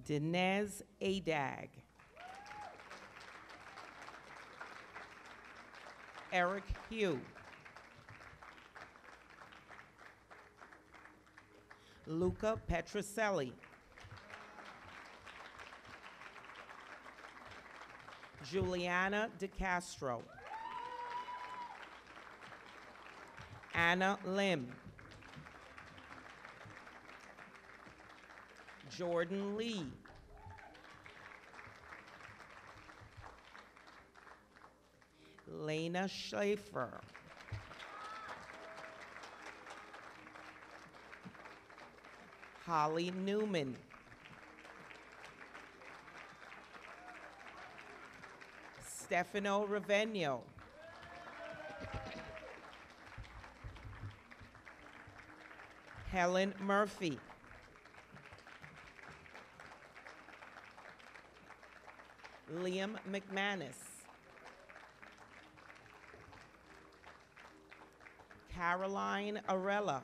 Dinez Adag. Eric Hugh. Luca Petroselli. Juliana DeCastro. Anna Lim. Jordan Lee. Lena Schaefer. Holly Newman. Stefano Raveno. Helen Murphy. Liam McManus. Caroline Arella.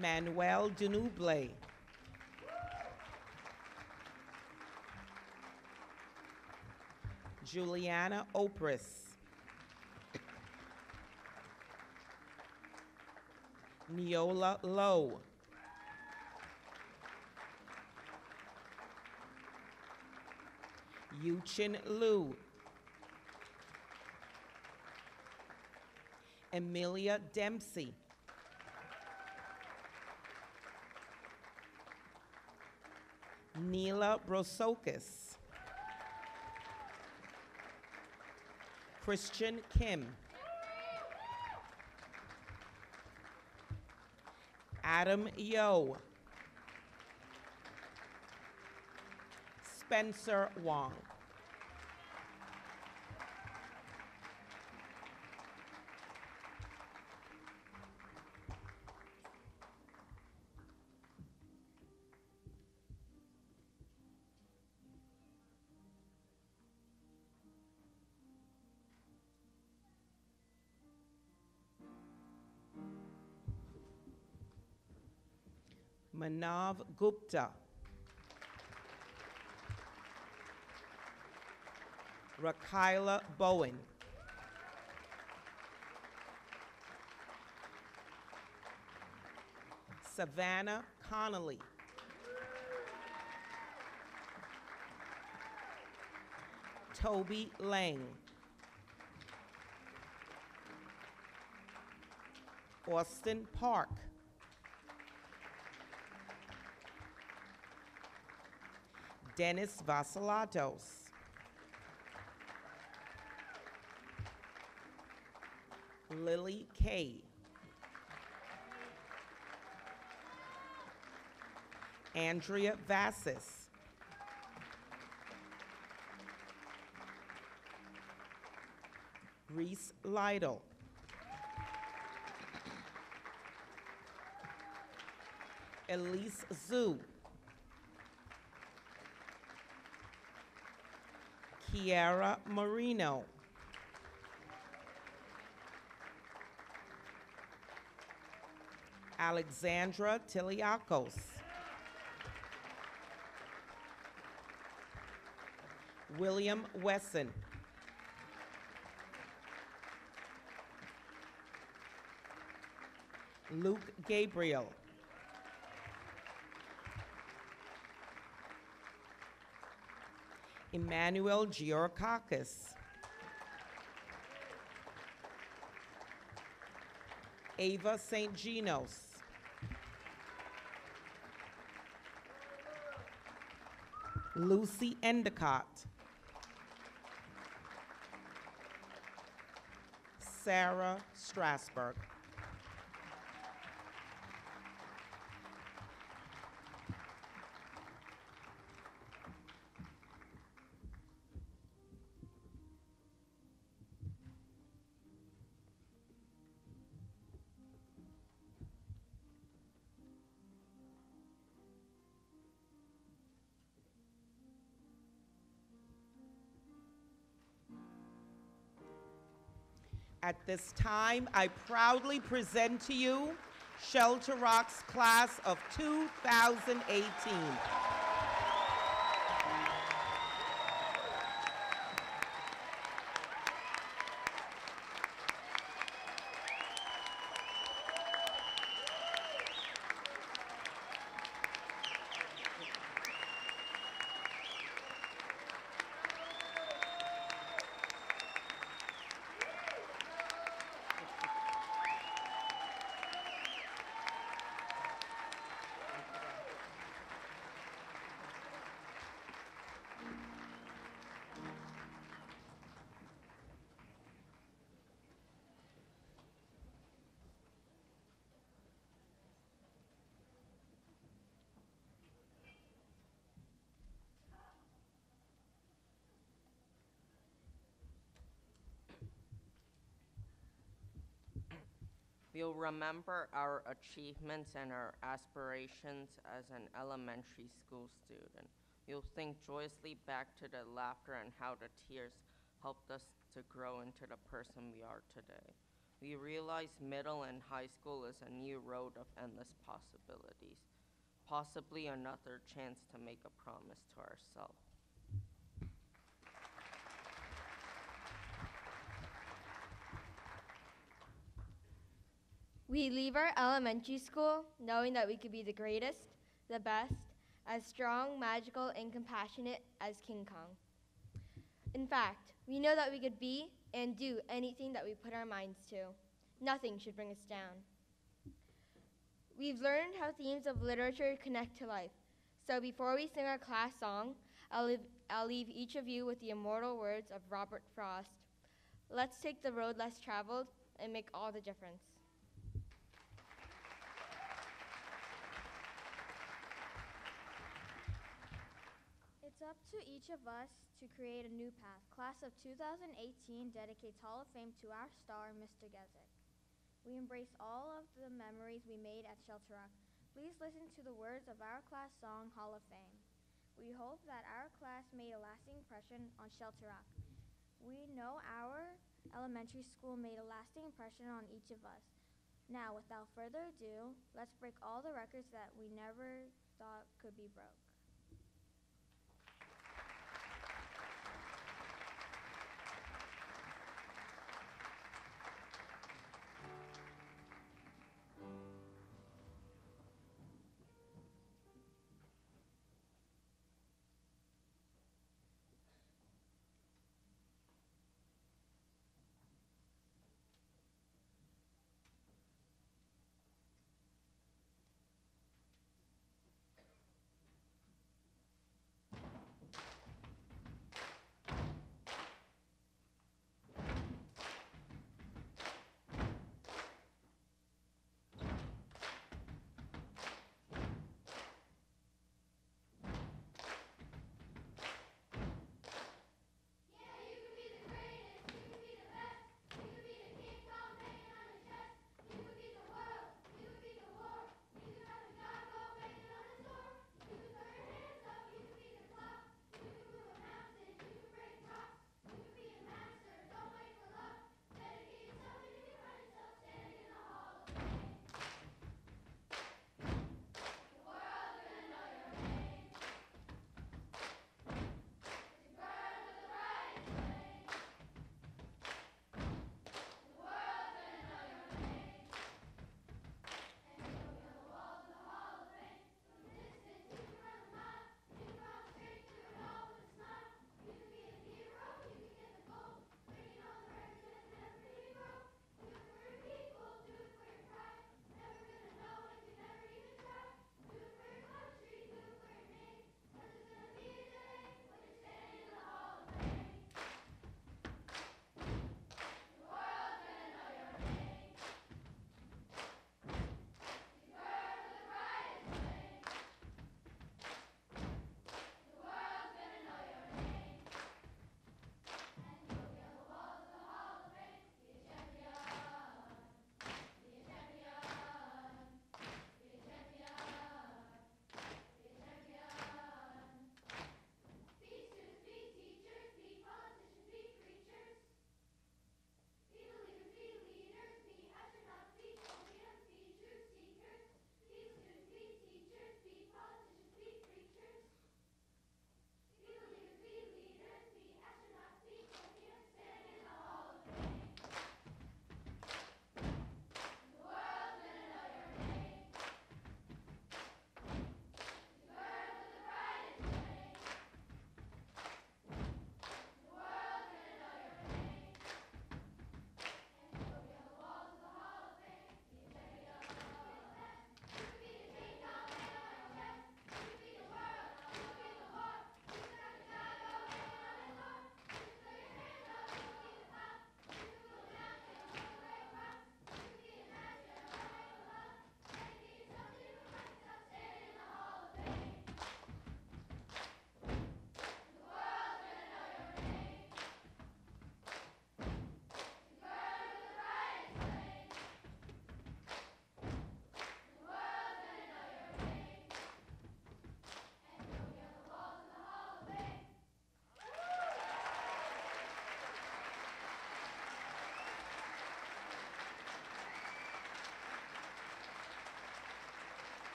Manuel Denuble. Juliana Opris. Neola Lowe. Yuchin Liu. Emilia Dempsey. Neela Brosokis. Christian Kim. Adam Yo. Spencer Wong. Manav Gupta. Rakila Bowen. Savannah Connolly. Toby Lang. Austin Park. Dennis Vasilatos. Lily Kay. Andrea Vassis. Reese Lytle. Elise Zhu. Kiara Marino. Alexandra Tiliakos. William Wesson. Luke Gabriel. Emmanuel Georgakis. Ava St. Genos. Lucy Endicott. Sarah Strasberg. At this time, I proudly present to you Shelter Rock's class of 2018. We'll remember our achievements and our aspirations as an elementary school student. We'll think joyously back to the laughter and how the tears helped us to grow into the person we are today. We realize middle and high school is a new road of endless possibilities, possibly another chance to make a promise to ourselves. We leave our elementary school knowing that we could be the greatest, the best, as strong, magical, and compassionate as King Kong. In fact, we know that we could be and do anything that we put our minds to. Nothing should bring us down. We've learned how themes of literature connect to life. So before we sing our class song, I'll leave each of you with the immortal words of Robert Frost. Let's take the road less traveled and make all the difference. It's It's up to each of us to create a new path. Class of 2018 dedicates Hall of Fame to our star, Mr. Gezik. We embrace all of the memories we made at Shelter Rock. Please listen to the words of our class song, Hall of Fame. We hope that our class made a lasting impression on Shelter Rock. We know our elementary school made a lasting impression on each of us. Now, without further ado, let's break all the records that we never thought could be broke.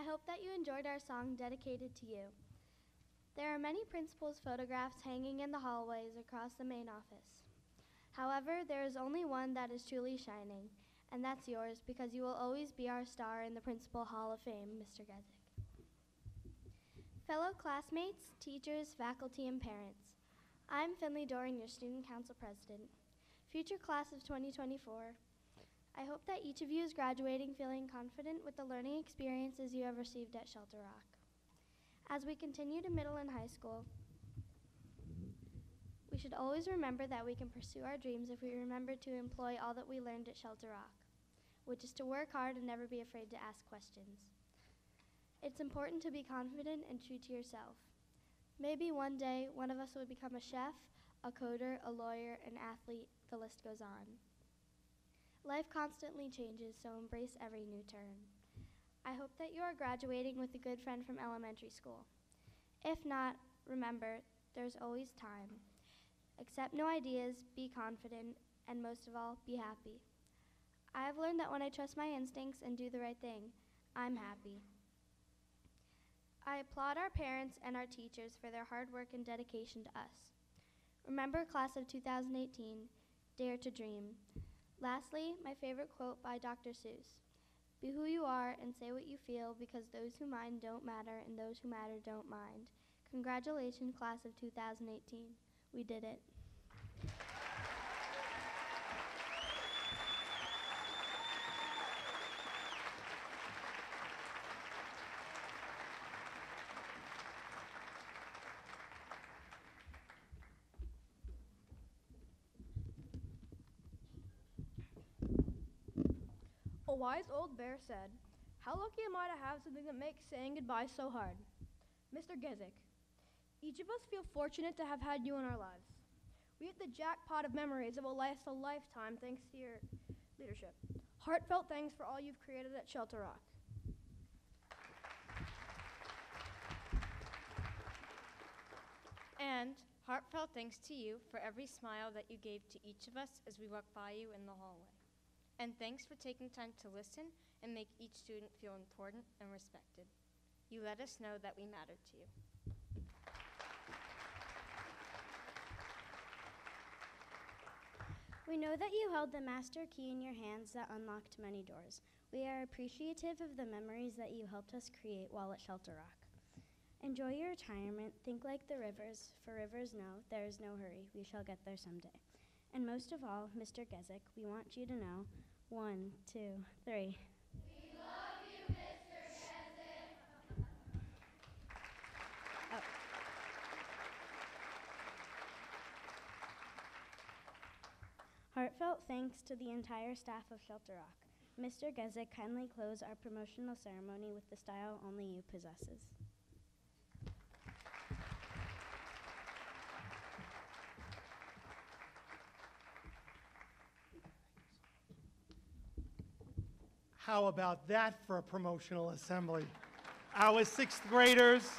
I hope that you enjoyed our song dedicated to you. There are many principals' photographs hanging in the hallways across the main office. However, there is only one that is truly shining, and that's yours because you will always be our star in the Principal Hall of Fame, Mr. Gezik. Fellow classmates, teachers, faculty, and parents, I'm Finley Doran, your Student Council President. Future class of 2024, I hope that each of you is graduating feeling confident with the learning experiences you have received at Shelter Rock. As we continue to middle and high school, we should always remember that we can pursue our dreams if we remember to employ all that we learned at Shelter Rock, which is to work hard and never be afraid to ask questions. It's important to be confident and true to yourself. Maybe one day one of us will become a chef, a coder, a lawyer, an athlete, the list goes on. Life constantly changes, so embrace every new turn. I hope that you are graduating with a good friend from elementary school. If not, remember, there's always time. Accept new ideas, be confident, and most of all, be happy. I have learned that when I trust my instincts and do the right thing, I'm happy. I applaud our parents and our teachers for their hard work and dedication to us. Remember, class of 2018, dare to dream. Lastly, my favorite quote by Dr. Seuss. Be who you are and say what you feel, because those who mind don't matter and those who matter don't mind. Congratulations, class of 2018. We did it. A wise old bear said, "How lucky am I to have something that makes saying goodbye so hard?" Mr. Gezik, each of us feel fortunate to have had you in our lives. We hit the jackpot of memories that will last a lifetime thanks to your leadership. Heartfelt thanks for all you've created at Shelter Rock. And heartfelt thanks to you for every smile that you gave to each of us as we walked by you in the hallway. And thanks for taking time to listen and make each student feel important and respected. You let us know that we mattered to you. We know that you held the master key in your hands that unlocked many doors. We are appreciative of the memories that you helped us create while at Shelter Rock. Enjoy your retirement. Think like the rivers, for rivers know there is no hurry. We shall get there someday. And most of all, Mr. Gezik, we want you to know, 1, 2, 3. We love you, Mr. Gezik. Oh. Heartfelt thanks to the entire staff of Shelter Rock. Mr. Gezik, kindly close our promotional ceremony with the style only you possesses. How about that for a promotional assembly? Our sixth graders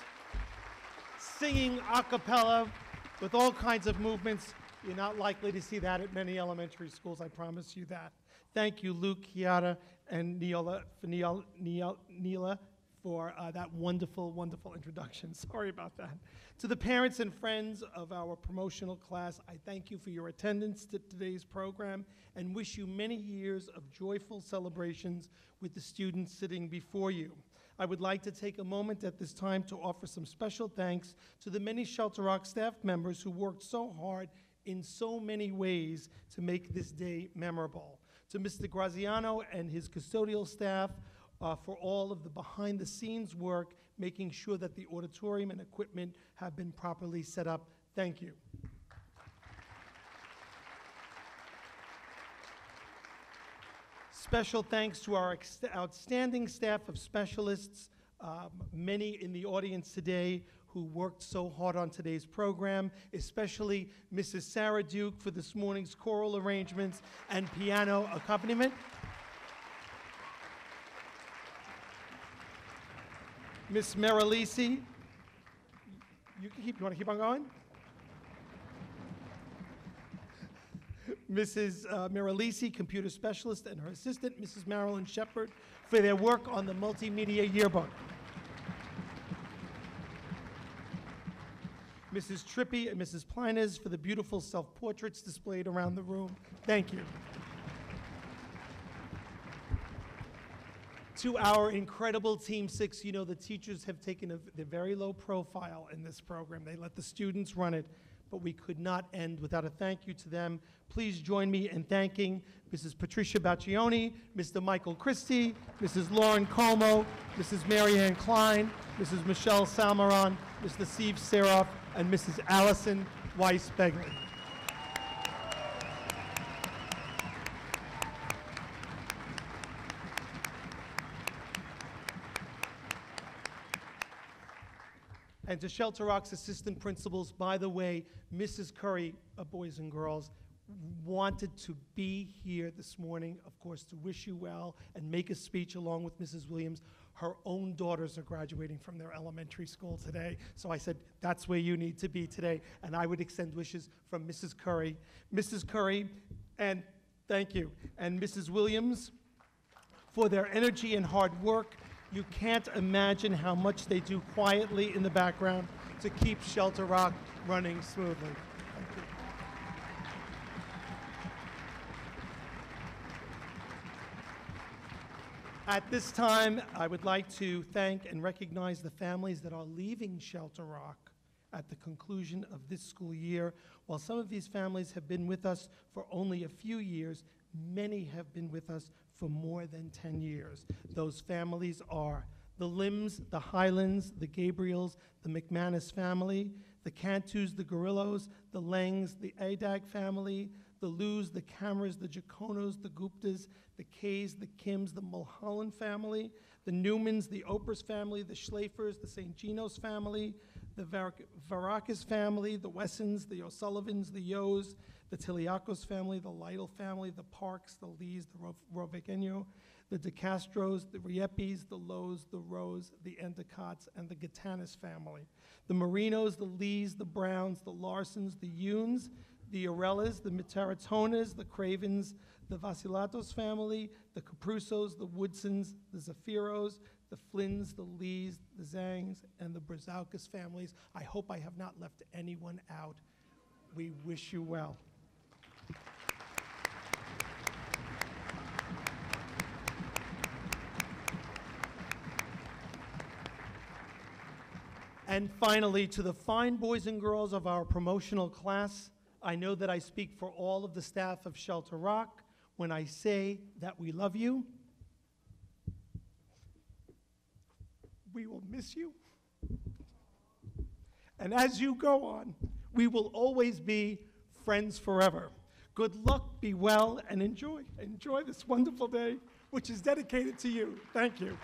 singing a cappella with all kinds of movements. You're not likely to see that at many elementary schools, I promise you that. Thank you, Luke, Kiara, and Neela for that wonderful, wonderful introduction. Sorry about that. To the parents and friends of our promotional class, I thank you for your attendance to today's program and wish you many years of joyful celebrations with the students sitting before you. I would like to take a moment at this time to offer some special thanks to the many Shelter Rock staff members who worked so hard in so many ways to make this day memorable. To Mr. Graziano and his custodial staff, for all of the behind-the-scenes work, making sure that the auditorium and equipment have been properly set up. Thank you. Special thanks to our outstanding staff of specialists, many in the audience today who worked so hard on today's program, especially Mrs. Sarah Duke for this morning's choral arrangements and piano accompaniment. Miss Marilisi, you want to keep on going? Mrs. Marilisi, computer specialist, and her assistant, Mrs. Marilyn Shepard, for their work on the multimedia yearbook. Mrs. Trippi and Mrs. Plines for the beautiful self-portraits displayed around the room. Thank you. To our incredible Team 6, you know the teachers have taken a very low profile in this program. They let the students run it. but we could not end without a thank you to them. Please join me in thanking Mrs. Patricia Baccioni, Mr. Michael Christie, Mrs. Lauren Como, Mrs. Mary Ann Klein, Mrs. Michelle Salmaron, Mr. Steve Seroff, and Mrs. Allison Weiss-Begley. And to Shelter Rock's assistant principals, by the way, Mrs. Curry, boys and girls, wanted to be here this morning, of course, to wish you well and make a speech along with Mrs. Williams. Her own daughters are graduating from their elementary school today, so I said, that's where you need to be today, and I would extend wishes from Mrs. Curry. Mrs. Curry, and thank you, and Mrs. Williams for their energy and hard work. You can't imagine how much they do quietly in the background to keep Shelter Rock running smoothly. Thank you. At this time, I would like to thank and recognize the families that are leaving Shelter Rock at the conclusion of this school year. While some of these families have been with us for only a few years, many have been with us for more than 10 years. Those families are the Limbs, the Highlands, the Gabriels, the McManus family, the Cantus, the Gorillos, the Langs, the Adag family, the Lus, the Cameras, the Jaconos, the Guptas, the Kays, the Kims, the Mulholland family, the Newmans, the Oprahs family, the Schlafers, the St. Geno's family, the Varakis family, the Wessons, the O'Sullivans, the Yos, the Tiliakos family, the Lytle family, the Parks, the Lees, the Rovequeño, the De Castros, the Riepis, the Lows, the Rose, the Endicotts, and the Gatanis family. The Marinos, the Lees, the Browns, the Larsons, the Yunes, the Orellas, the Mitaratonas, the Cravens, the Vasilatos family, the Caprusos, the Woodsons, the Zafiros, the Flynns, the Lees, the Zangs, and the Brzezowkas families. I hope I have not left anyone out. We wish you well. And finally, to the fine boys and girls of our promotional class, I know that I speak for all of the staff of Shelter Rock when I say that we love you. We will miss you. And as you go on, we will always be friends forever. Good luck, be well, and enjoy. Enjoy this wonderful day, which is dedicated to you. Thank you.